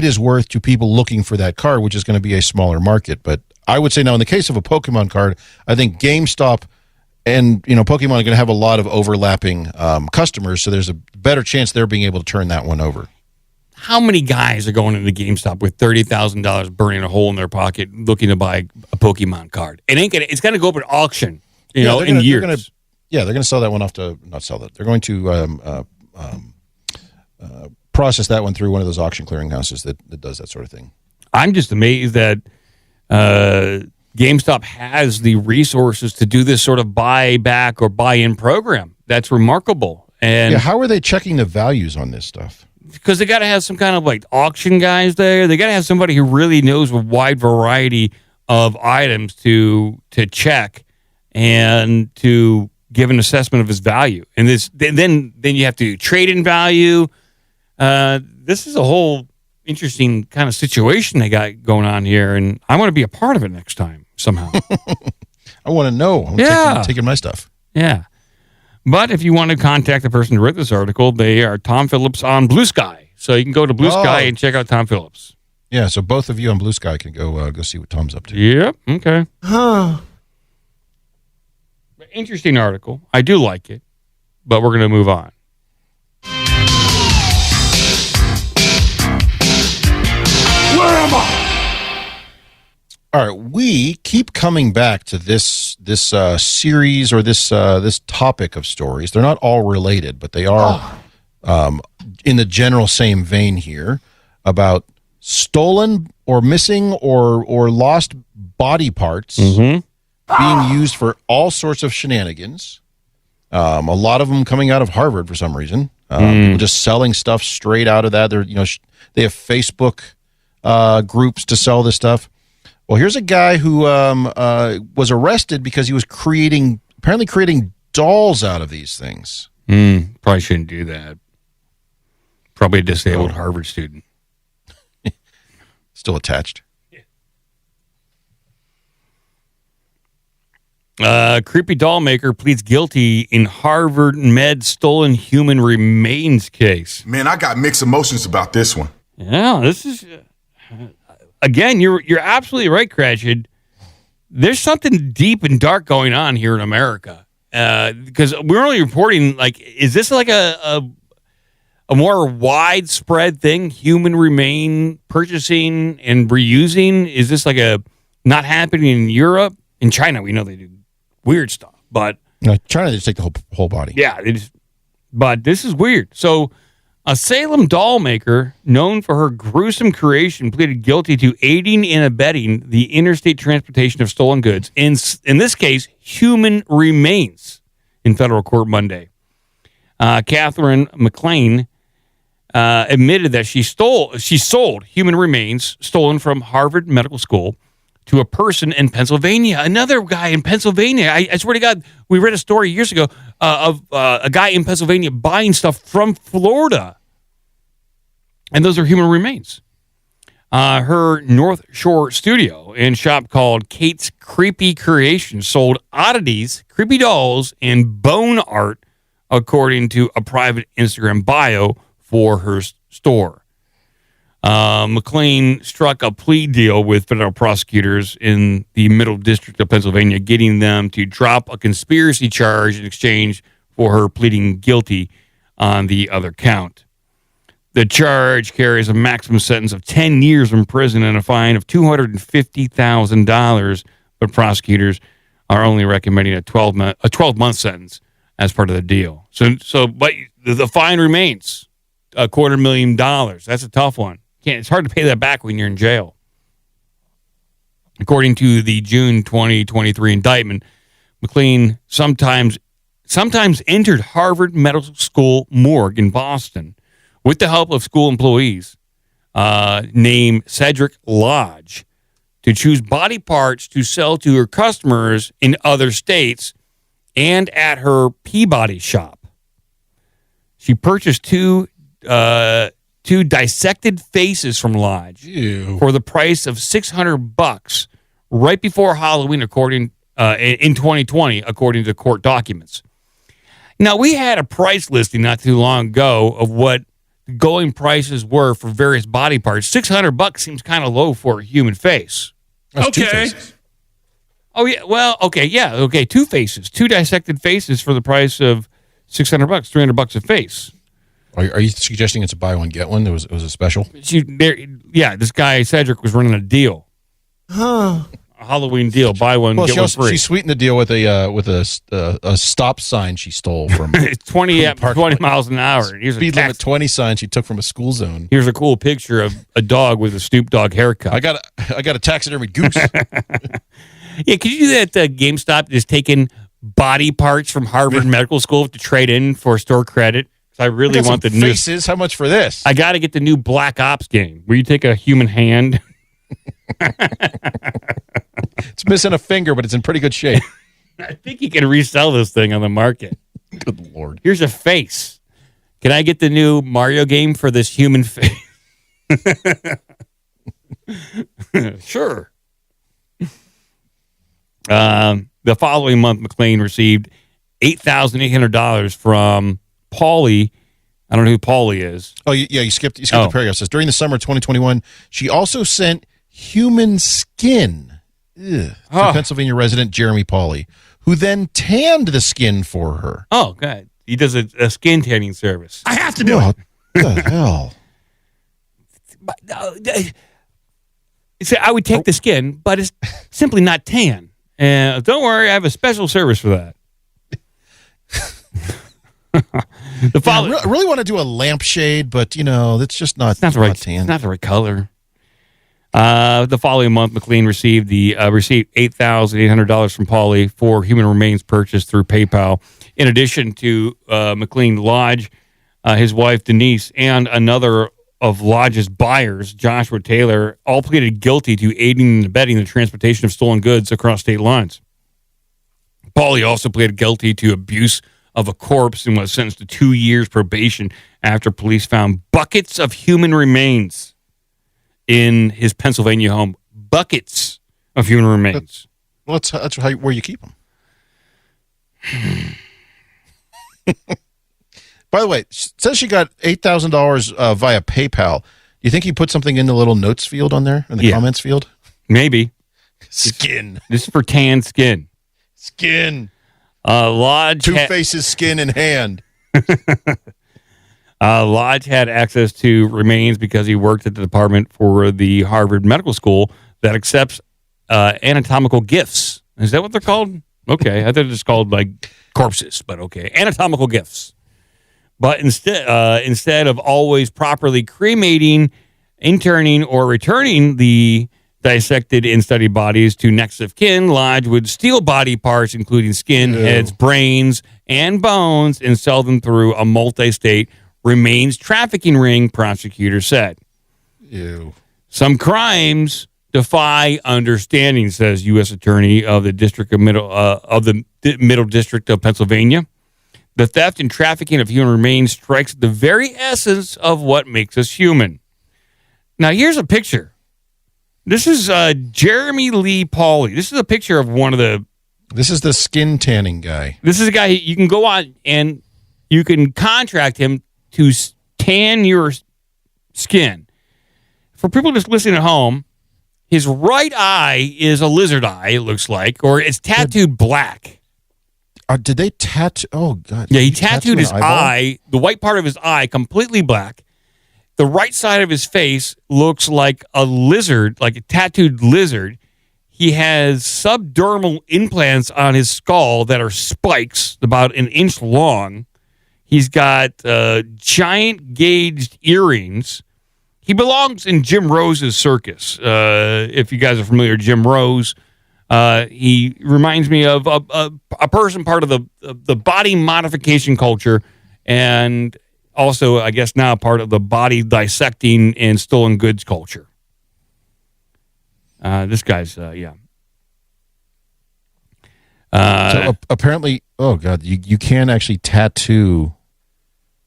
is worth to people looking for that card, which is going to be a smaller market. But I would say now, in the case of a Pokemon card, I think GameStop and Pokemon are going to have a lot of overlapping customers, so there's a better chance they're being able to turn that one over. How many guys are going into GameStop with $30,000 burning a hole in their pocket looking to buy a Pokemon card? It's going to go up at auction, in years. They're going to sell that one off to, not sell that. They're going to process that one through one of those auction clearinghouses that does that sort of thing. I'm just amazed that GameStop has the resources to do this sort of buy-back or buy-in program. That's remarkable. And how are they checking the values on this stuff? Because they got to have some kind of auction guys there. They got to have somebody who really knows a wide variety of items to check and to give an assessment of its value. And then you have to trade in value. This is a whole interesting kind of situation they got going on here, and I want to be a part of it next time somehow. I want to know. I'm taking my stuff. Yeah. But if you want to contact the person who wrote this article, they are Tom Phillips on Blue Sky. So you can go to Blue Sky and check out Tom Phillips. Yeah, so both of you on Blue Sky can go see what Tom's up to. Yep, okay. Interesting article. I do like it, but we're going to move on. Where am I? All right, we keep coming back to this series or this topic of stories. They're not all related, but they are in the general same vein here about stolen or missing or lost body parts being used for all sorts of shenanigans. A lot of them coming out of Harvard for some reason. People just selling stuff straight out of that. They have Facebook groups to sell this stuff. Well, here's a guy who was arrested because he was apparently creating dolls out of these things. Probably shouldn't do that. Probably a disabled Harvard student. Still attached. Creepy doll maker pleads guilty in Harvard med stolen human remains case. Man, I got mixed emotions about this one. Yeah, this is... Again, you're absolutely right, Cratchit. There's something deep and dark going on here in America. Because we're only reporting, is this like a more widespread thing? Human remain purchasing and reusing? Is this not happening in Europe? In China, we know they do weird stuff. But no, China, they just take the whole body. Yeah, but this is weird. So... a Salem doll maker known for her gruesome creation pleaded guilty to aiding and abetting the interstate transportation of stolen goods, in this case, human remains, in federal court Monday. Catherine McLean admitted that she sold human remains stolen from Harvard Medical School to a person in Pennsylvania. Another guy in Pennsylvania. I swear to God, we read a story years ago of a guy in Pennsylvania buying stuff from Florida. And those are human remains. Her North Shore studio and shop called Kate's Creepy Creation sold oddities, creepy dolls, and bone art according to a private Instagram bio for her store. McLean struck a plea deal with federal prosecutors in the Middle District of Pennsylvania, getting them to drop a conspiracy charge in exchange for her pleading guilty on the other count. The charge carries a maximum sentence of 10 years in prison and a fine of $250,000, but prosecutors are only recommending a 12-month sentence as part of the deal. But the fine remains $250,000. That's a tough one. It's hard to pay that back when you're in jail. According to the June 2023 indictment, McLean sometimes entered Harvard Medical School morgue in Boston with the help of school employees named Cedric Lodge to choose body parts to sell to her customers in other states and at her Peabody shop. She purchased two dissected faces from Lodge for the price of $600 right before Halloween, according in 2020, according to court documents. Now, we had a price listing not too long ago of what going prices were for various body parts. $600 seems kind of low for a human face. That's Okay. Oh yeah, well, okay, two faces, two dissected faces for the price of $600, $300 a face. Are you suggesting it's a buy one get one? It was a special. This guy Cedric was running a deal. A Halloween deal, buy one get one free. She sweetened the deal with a stop sign she stole from 20 miles an hour. Speed limit 20 sign she took from a school zone. Here's a cool picture of a dog with a Snoop Dogg haircut. I got a taxidermy goose. Yeah, could you do that at GameStop? Just taking body parts from Harvard Medical School to trade in for store credit. I really want the new faces. How much for this? I got to get the new Black Ops game where you take a human hand. It's missing a finger, but it's in pretty good shape. I think you can resell this thing on the market. Good Lord. Here's a face. Can I get the new Mario game for this human face? Sure. The following month, McLean received $8,800 from Paulie. I don't know who Paulie is. Oh, yeah, you skipped the paragraph. It says, during the summer of 2021, she also sent human skin to Pennsylvania resident Jeremy Pauly, who then tanned the skin for her. Oh, God. He does a skin tanning service. I have to do it. What the hell? So I would take the skin, but it's simply not tan. And don't worry, I have a special service for that. I really want to do a lampshade, but that's just not. It's not the right tan. It's not the right color. The following month, McLean received $8,800 from Pauly for human remains purchased through PayPal. In addition to McLean Lodge, his wife Denise, and another of Lodge's buyers, Joshua Taylor, all pleaded guilty to aiding and abetting the transportation of stolen goods across state lines. Pauly also pleaded guilty to abuse of a corpse and was sentenced to 2 years probation after police found buckets of human remains in his Pennsylvania home. Buckets of human remains. Well, that's where you keep them. By the way, it says she got $8,000 via PayPal. Do you think he put something in the little notes field on there, in the comments field? Maybe. Skin. This is for tan skin. Skin. Lodge Two faces, skin in hand. Lodge had access to remains because he worked at the department for the Harvard Medical School that accepts anatomical gifts. Is that what they're called? Okay, I thought it's called like corpses, but okay, anatomical gifts. But instead of always properly cremating, interning, or returning the dissected and studied bodies to next of kin, Lodge would steal body parts, including skin, heads, brains, and bones, and sell them through a multi-state remains trafficking ring, prosecutors said. Ew. Some crimes defy understanding, says U.S. Attorney of the Middle District of Pennsylvania. The theft and trafficking of human remains strikes at the very essence of what makes us human. Now, here's a picture. This is Jeremy Lee Pauly. This is a picture of one of the... This is the skin tanning guy. This is a guy you can go on and you can contract him to tan your skin. For people just listening at home, his right eye is a lizard eye, it looks like, or it's tattooed black. Did they tattoo? Oh, God. Yeah, he tattooed his eye, the white part of his eye, completely black. The right side of his face looks like a lizard, like a tattooed lizard. He has subdermal implants on his skull that are spikes about an inch long. He's got giant gauged earrings. He belongs in Jim Rose's circus. If you guys are familiar with Jim Rose, he reminds me of a person part of the body modification culture, and also, I guess now part of the body dissecting and stolen goods culture. This guy's, So apparently, oh God, you can actually tattoo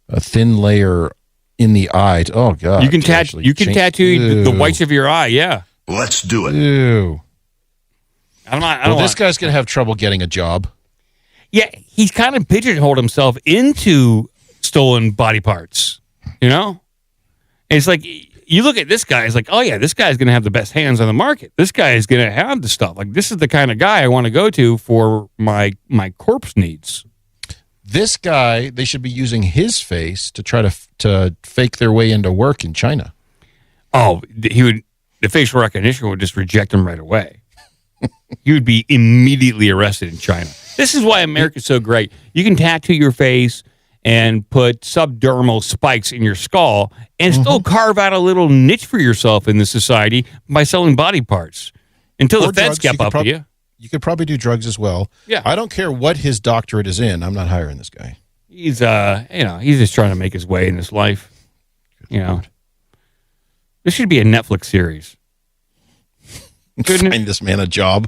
a thin layer in the eye. Oh God, you can tattoo the whites of your eye. Yeah, let's do it. Ew. I don't this guy's gonna have trouble getting a job. Yeah, he's kind of pigeonholed himself into stolen body parts. You know, and it's like you look at this guy. It's like, oh yeah, this guy's gonna have the best hands on the market. This guy is gonna have the stuff. Like this is the kind of guy I want to go to for my corpse needs. This guy, they should be using his face to try to fake their way into work in China. Oh, the facial recognition would just reject him right away. He would be immediately arrested in China. This is why America's so great. You can tattoo your face and put subdermal spikes in your skull and still carve out a little niche for yourself in this society by selling body parts until the feds get up to you. You could probably do drugs as well. Yeah. I don't care what his doctorate is in. I'm not hiring this guy. He's he's just trying to make his way in this life. This should be a Netflix series. Find this man a job.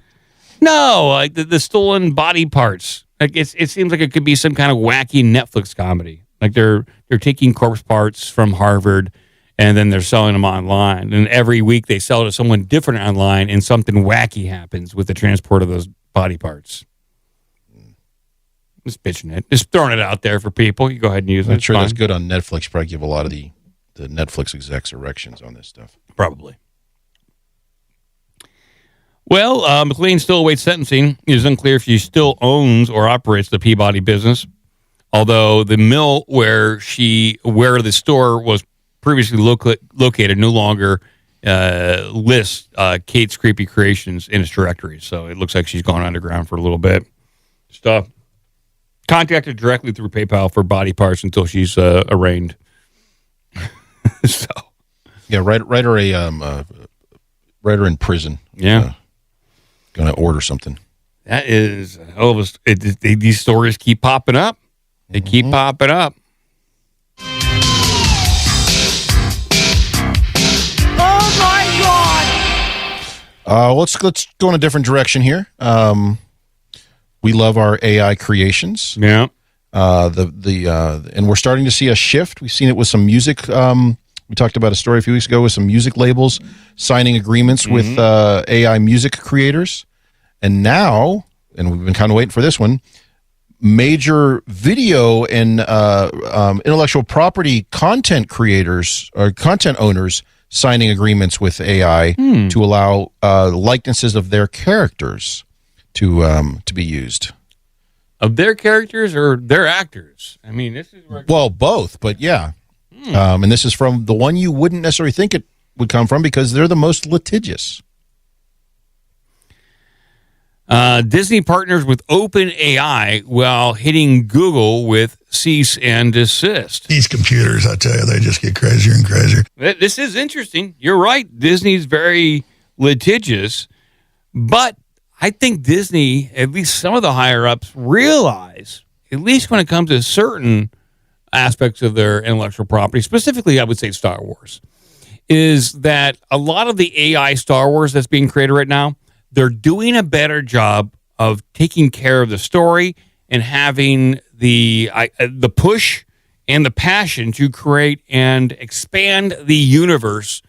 No, like the stolen body parts. Like it seems like it could be some kind of wacky Netflix comedy. Like they're taking corpse parts from Harvard and then they're selling them online. And every week they sell to someone different online and something wacky happens with the transport of those body parts. Just pitching it. Just throwing it out there for people. You go ahead and use it. I'm sure that's good on Netflix. You probably give a lot of the Netflix execs erections on this stuff. Probably. Well, McLean still awaits sentencing. It is unclear if she still owns or operates the Peabody business, although the mill where the store was previously located no longer lists Kate's Creepy Creations in its directory. So it looks like she's gone underground for a little bit. Contacted directly through PayPal for body parts until she's arraigned. So yeah, write her in prison. Yeah. Gonna order something. That is these stories keep popping up. They keep popping up. Oh my God! Let's go in a different direction here. We love our AI creations. Yeah. And we're starting to see a shift. We've seen it with some music. We talked about a story a few weeks ago with some music labels signing agreements with AI music creators. And now, and we've been kind of waiting for this one, major video and intellectual property content creators or content owners signing agreements with AI to allow likenesses of their characters to be used. Of their characters or their actors? I mean, this is where... Well, both, but yeah. And this is from the one you wouldn't necessarily think it would come from because they're the most litigious. Disney partners with OpenAI while hitting Google with cease and desist. These computers, I tell you, they just get crazier and crazier. This is interesting. You're right. Disney's very litigious, but I think Disney, at least some of the higher-ups, realize, at least when it comes to certain aspects of their intellectual property, specifically, I would say Star Wars, is that a lot of the AI Star Wars that's being created right now, they're doing a better job of taking care of the story and having the push and the passion to create and expand the universe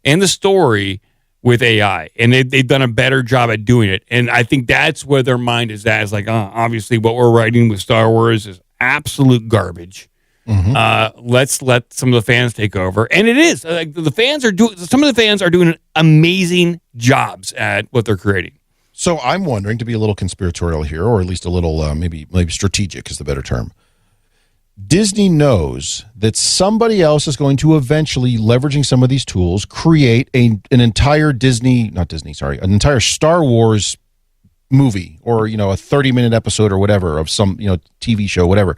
and the story with AI. And they've done a better job at doing it. And I think that's where their mind is at. It's like, obviously what we're writing with Star Wars is absolute garbage. Let's let some of the fans take over, and it is like the fans are doing. Some of the fans are doing amazing jobs at what they're creating. So I'm wondering, to be a little conspiratorial here, or at least a little maybe strategic is the better term. Disney knows that somebody else is going to eventually, leveraging some of these tools, create an entire an entire Star Wars movie, or a 30-minute episode or whatever of some TV show, whatever.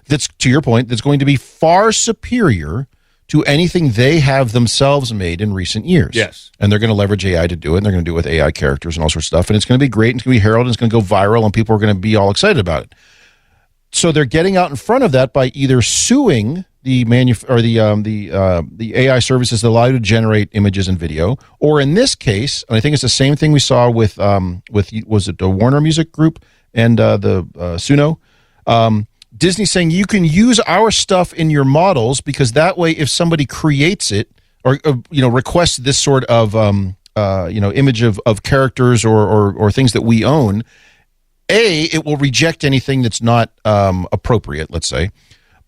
That's, to your point, that's going to be far superior to anything they have themselves made in recent years. Yes. And they're going to leverage AI to do it, and they're going to do it with AI characters and all sorts of stuff, and it's going to be great, and it's going to be heralded, and it's going to go viral, and people are going to be all excited about it. So they're getting out in front of that by either suing the the AI services that allow you to generate images and video, or in this case, and I think it's the same thing we saw with was it the Warner Music Group and the Suno, Disney saying you can use our stuff in your models, because that way, if somebody creates it or requests this sort of image of characters or things that we own, it will reject anything that's not appropriate, let's say,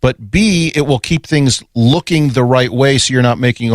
but B, it will keep things looking the right way, so you're not making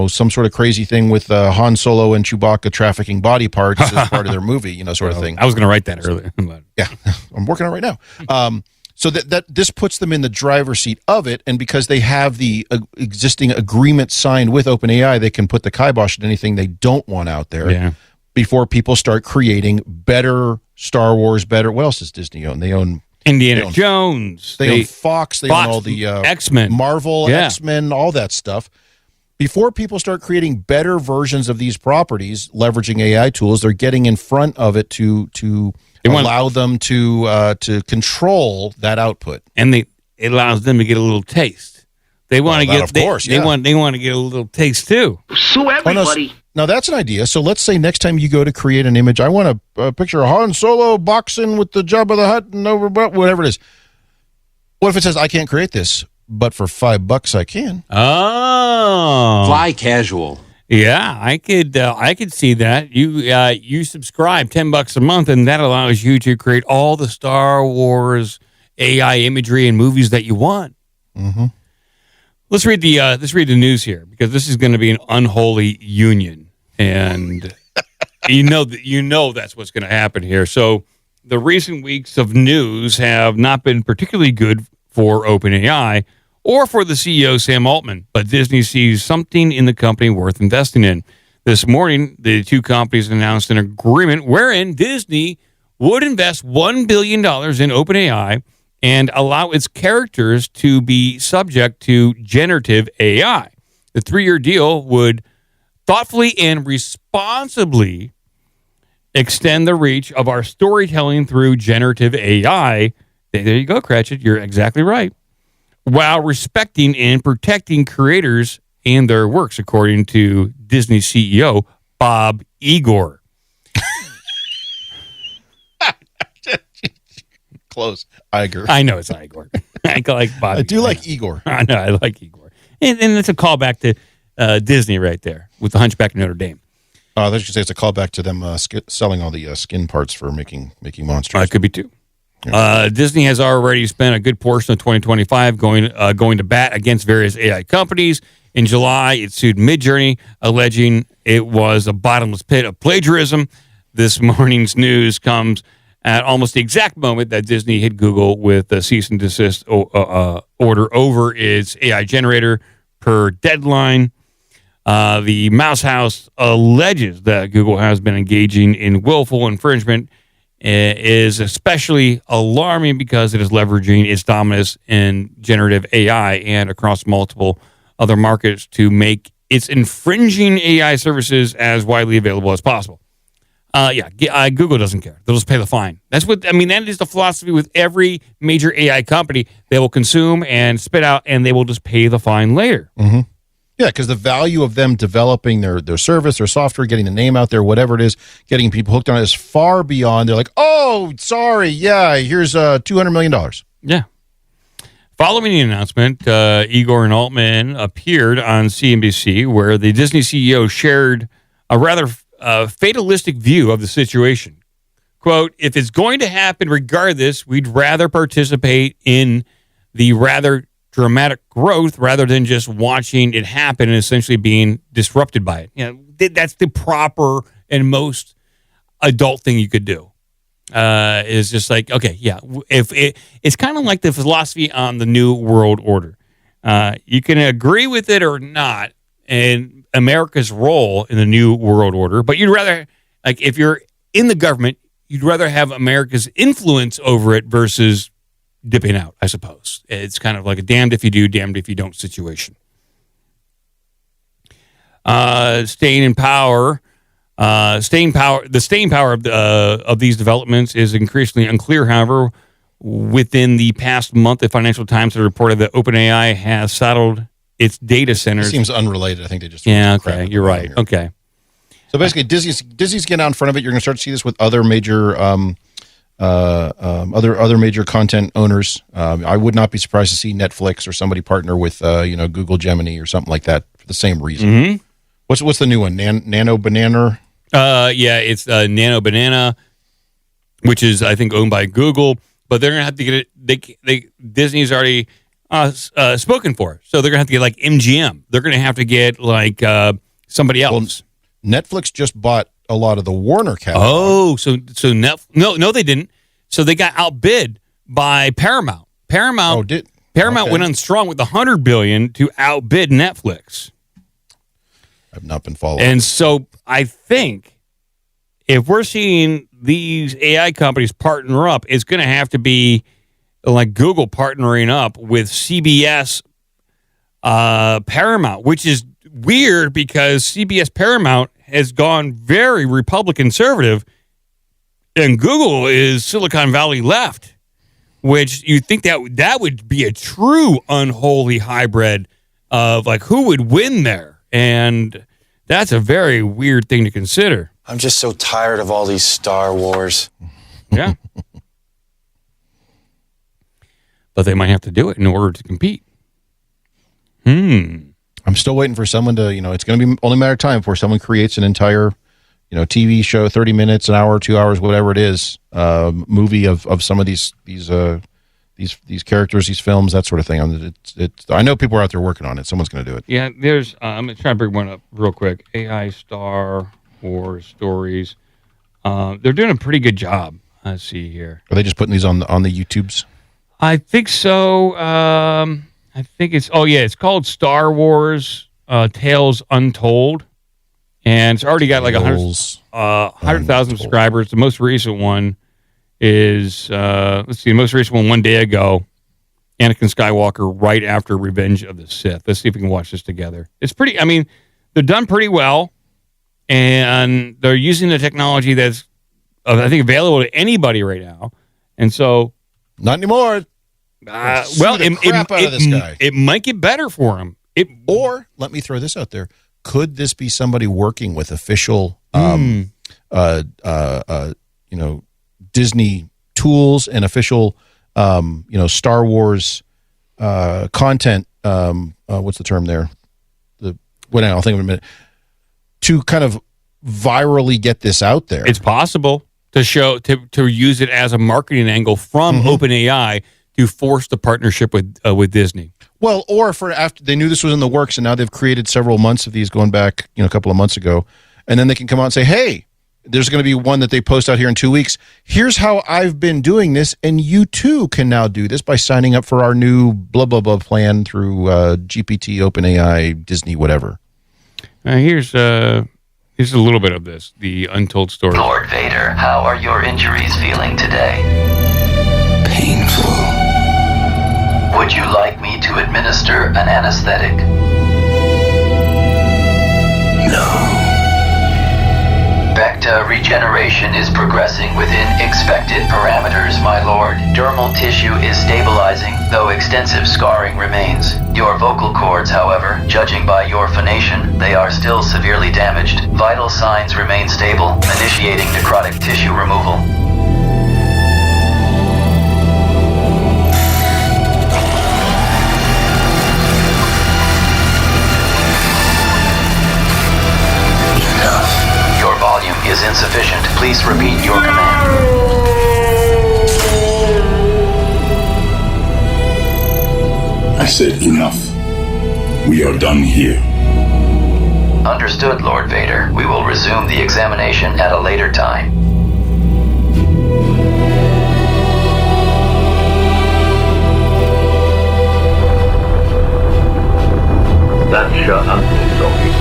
some sort of crazy thing with Han Solo and Chewbacca trafficking body parts as part of their movie, sort of thing. I was going to write that earlier. Yeah, I'm working on it right now. So that this puts them in the driver's seat of it, and because they have the existing agreement signed with OpenAI, they can put the kibosh on anything they don't want out there before people start creating better Star Wars, better. What else does Disney own? They own Indiana Jones. They own Fox. They own all the X-Men, Marvel, X-Men, all that stuff. Before people start creating better versions of these properties, leveraging AI tools, they're getting in front of it to allow them to control that output, and it allows them to get a little taste. They want to get, of course, they want to get a little taste too. Sue everybody. Now that's an idea. So let's say next time you go to create an image, I want a picture of Han Solo boxing with the Jabba the Hutt and whatever it is. What if it says I can't create this, but for $5 I can? Oh, Fly casual. Yeah, I could see that. You subscribe $10 a month, and that allows you to create all the Star Wars AI imagery and movies that you want. Mm-hmm. Let's read the news here, because this is going to be an unholy union, and you know that's what's going to happen here. So the recent weeks of news have not been particularly good for OpenAI or for the CEO, Sam Altman, but Disney sees something in the company worth investing in. This morning, the two companies announced an agreement wherein Disney would invest $1 billion in OpenAI and allow its characters to be subject to generative AI. The 3-year deal would thoughtfully and responsibly extend the reach of our storytelling through generative AI. There you go, Cratchit. You're exactly right. While respecting and protecting creators and their works, according to Disney CEO Bob Iger. Close. Iger. I know it's Igor. I like Bob. I do like Igor. I know, I like Igor. And it's a callback to Disney right there with the Hunchback of Notre Dame. I was going to say it's a callback to them selling all the skin parts for making monsters. It could be too. Disney has already spent a good portion of 2025 going to bat against various AI companies. In July, it sued Midjourney, alleging it was a bottomless pit of plagiarism. This morning's news comes at almost the exact moment that Disney hit Google with a cease and desist order over its AI generator per deadline. The Mouse House alleges that Google has been engaging in willful infringement, is especially alarming because it is leveraging its dominance in generative AI and across multiple other markets to make its infringing AI services as widely available as possible. Google doesn't care. They'll just pay the fine. That is the philosophy with every major AI company. They will consume and spit out, and they will just pay the fine later. Mm-hmm. Yeah, because the value of them developing their service, their software, getting the name out there, whatever it is, getting people hooked on it is far beyond. They're like, oh, sorry, yeah, here's $200 million. Yeah. Following the announcement, Igor and Altman appeared on CNBC, where the Disney CEO shared a rather fatalistic view of the situation. quote, if it's going to happen regardless, we'd rather participate in the rather dramatic growth rather than just watching it happen and essentially being disrupted by it. You know, that's the proper and most adult thing you could do. Is just like, okay, yeah, it's kind of like the philosophy on the New World Order. You can agree with it or not, and America's role in the New World Order, but you'd rather, like, if you're in the government, you'd rather have America's influence over it versus dipping out, I suppose. It's kind of like a damned if you do, damned if you don't situation. Staying in power. The staying power of these developments is increasingly unclear. However, within the past month, the Financial Times has reported that OpenAI has saddled its data centers. It seems unrelated. I think they just okay, you're right. Here. Okay. So basically, Disney's getting out in front of it. You're going to start to see this with other major other major content owners. I would not be surprised to see Netflix or somebody partner with Google Gemini or something like that for the same reason. Mm-hmm. What's the new one? Nano Banana? Yeah, it's Nano Banana, which is I think owned by Google, but they're gonna have to get it. Disney's already spoken for, so they're gonna have to get like MGM. They're gonna have to get like somebody else. Well, Netflix just bought a lot of the Warner catalog. Oh, so no, they didn't. So they got outbid by Paramount. Paramount went on strong with $100 billion to outbid Netflix. I've not been following. And so I think if we're seeing these AI companies partner up, it's going to have to be like Google partnering up with CBS Paramount, which is weird because CBS Paramount has gone very Republican conservative, and Google is Silicon Valley left, which you think that would be a true unholy hybrid of like who would win there. And that's a very weird thing to consider. I'm just so tired of all these Star Wars. Yeah. But they might have to do it in order to compete. I'm still waiting for someone to, it's going to be only a matter of time before someone creates an entire, TV show, 30 minutes, an hour, 2 hours, whatever it is, movie of some of these characters, these films, that sort of thing. I know people are out there working on it. Someone's going to do it. Yeah, there's. I'm going to try to bring one up real quick. AI Star Wars stories. They're doing a pretty good job. I see here. Are they just putting these on the YouTubes? I think so. I think it's called Star Wars Tales Untold, and it's already got like 100,000 subscribers. The most recent one is the most recent one day ago, Anakin Skywalker right after Revenge of the Sith. Let's see if we can watch this together. It's pretty. I mean, they're done pretty well, and they're using the technology that's I think available to anybody right now, and so not anymore. It might get better for him. Or let me throw this out there: could this be somebody working with official, Disney tools and official, Star Wars content? What's the term there? I'll think of it in a minute. To kind of virally get this out there, it's possible to use it as a marketing angle from OpenAI. To force the partnership with Disney. Well, or for after they knew this was in the works, and now they've created several months of these going back, a couple of months ago, and then they can come out and say, "Hey, there's going to be one that they post out here in 2 weeks. Here's how I've been doing this, and you too can now do this by signing up for our new blah blah blah plan through GPT, OpenAI, Disney, whatever." Here's a little bit of this, the untold story. Lord Vader, how are your injuries feeling today? Painful. Would you like me to administer an anesthetic? No. Vecta regeneration is progressing within expected parameters, my lord. Dermal tissue is stabilizing, though extensive scarring remains. Your vocal cords, however, judging by your phonation, they are still severely damaged. Vital signs remain stable, initiating necrotic tissue removal. is insufficient. Please repeat your command. I said enough. We are done here. Understood, Lord Vader. We will resume the examination at a later time. That's your uncle, Sophie.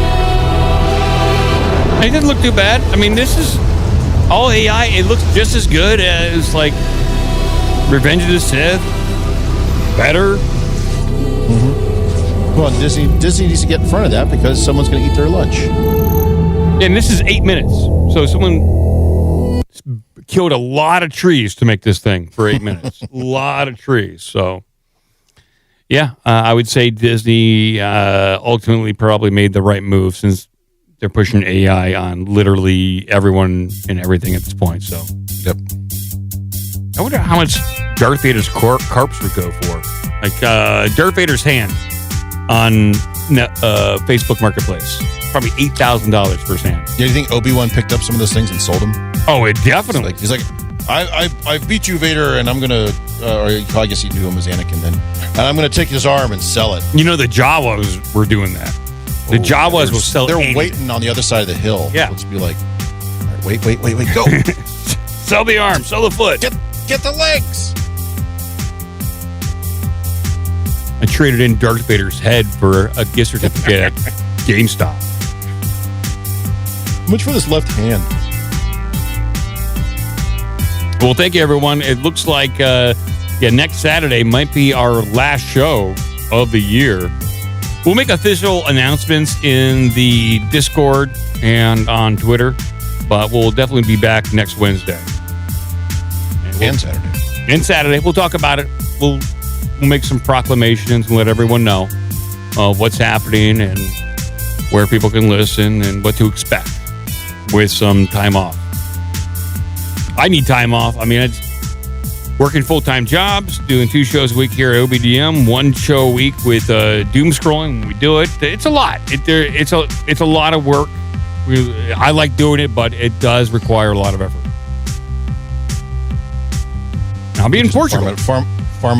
It didn't look too bad. I mean, this is all AI. It looks just as good as, like, Revenge of the Sith. Better. Mm-hmm. Well, Disney needs to get in front of that because someone's going to eat their lunch. And this is 8 minutes. So someone killed a lot of trees to make this thing for 8 minutes. A lot of trees. So, yeah, I would say Disney ultimately probably made the right move since they're pushing AI on literally everyone and everything at this point. So, yep. I wonder how much Darth Vader's corpse would go for. Like Darth Vader's hand on Facebook Marketplace. Probably $8,000 for his hand. Yeah, do you think Obi-Wan picked up some of those things and sold them? Oh, it definitely. He's like I beat you, Vader, and I'm going to, or I guess he knew him as Anakin then, and I'm going to take his arm and sell it. You know, the Jawas were doing that. The Jawas will sell They're anything. waiting on the other side of the hill. Yeah. Let's be like, all right, wait, go. Sell the arm, sell the foot. Get the legs. I traded in Darth Vader's head for a gift certificate at GameStop. How much for this left hand? Well, thank you, everyone. It looks like next Saturday might be our last show of the year. We'll make official announcements in the Discord and on Twitter, but we'll definitely be back next Wednesday. And Saturday. And Saturday. We'll talk about it. We'll make some proclamations and let everyone know what's happening and where people can listen and what to expect with some time off. I need time off. I mean, it's working full-time jobs, doing 2 shows a week here at OBDM, 1 show a week with doom scrolling when we do it. It's a lot. It's a lot of work. I like doing it, but it does require a lot of effort. I'll be in Portugal. Farm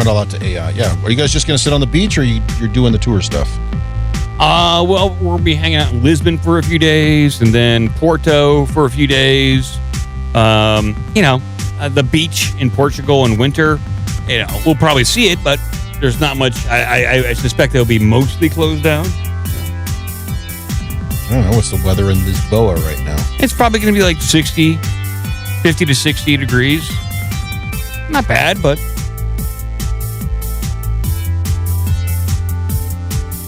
it all out to AI. Yeah. Are you guys just going to sit on the beach, or you're doing the tour stuff? Well, we'll be hanging out in Lisbon for a few days, and then Porto for a few days. The beach in Portugal in winter, we'll probably see it, but there's not much. I suspect they'll be mostly closed down. I don't know. What's the weather in Lisboa right now? It's probably going to be like 50 to 60 degrees. Not bad, but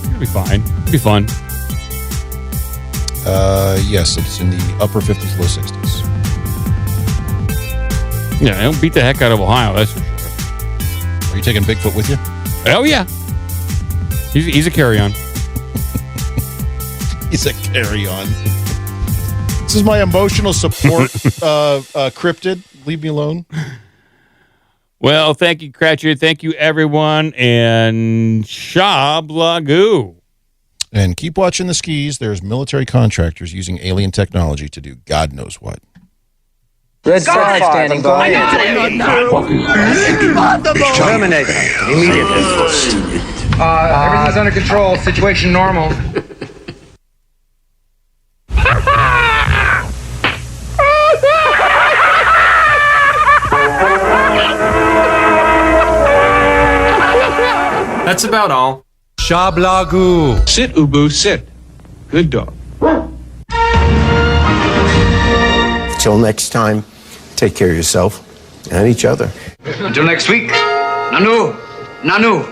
it'll be fine. It'll be fun. Yes, it's in the upper 50s, low 60s. Yeah, don't beat the heck out of Ohio, that's for sure. Are you taking Bigfoot with you? Oh, yeah. He's a carry-on. He's a carry-on. This is my emotional support cryptid. Leave me alone. Well, thank you, Cratchit. Thank you, everyone. And Shablagoo. And keep watching the skis. There's military contractors using alien technology to do God knows what. Red 5 standing by. Terminate immediately. Everything's under control. Situation normal. That's about all. Shablagoo. Sit, Ubu, sit. Good dog. Till next time, take care of yourself and each other. Until next week. Nanu. Nanu.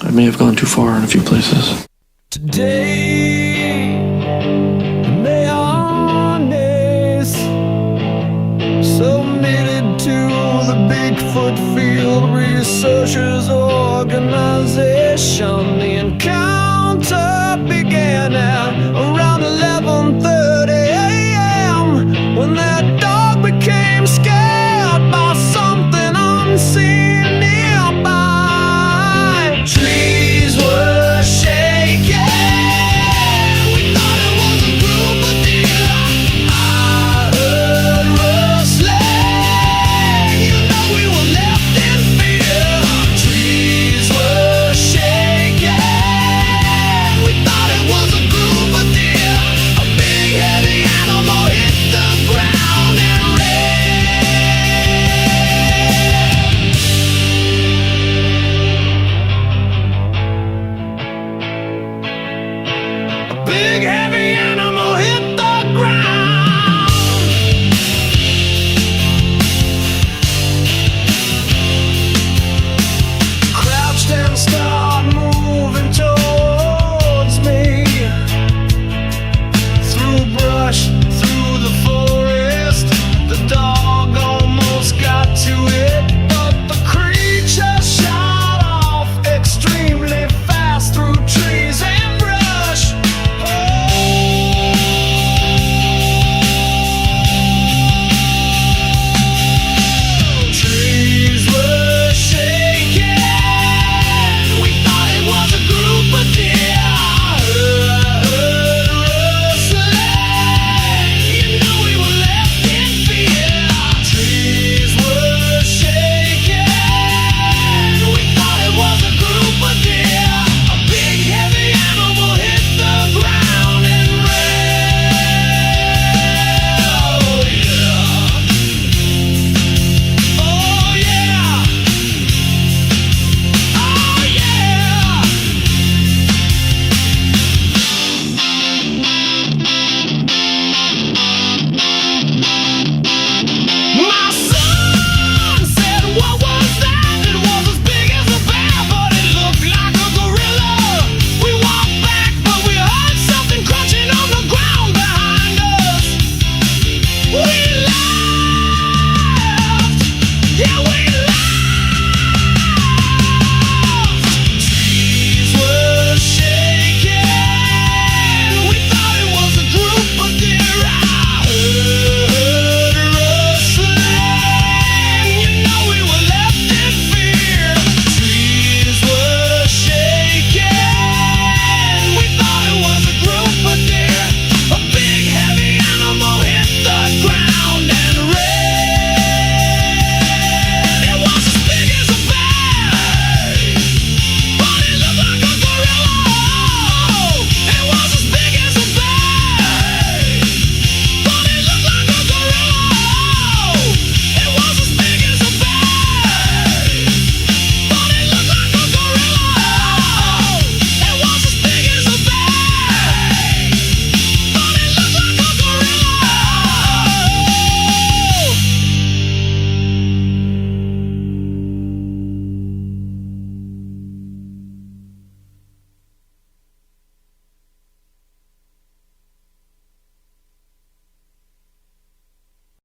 I may have gone too far in a few places. Today, may honest, submitted to the Bigfoot Field Researchers Organization.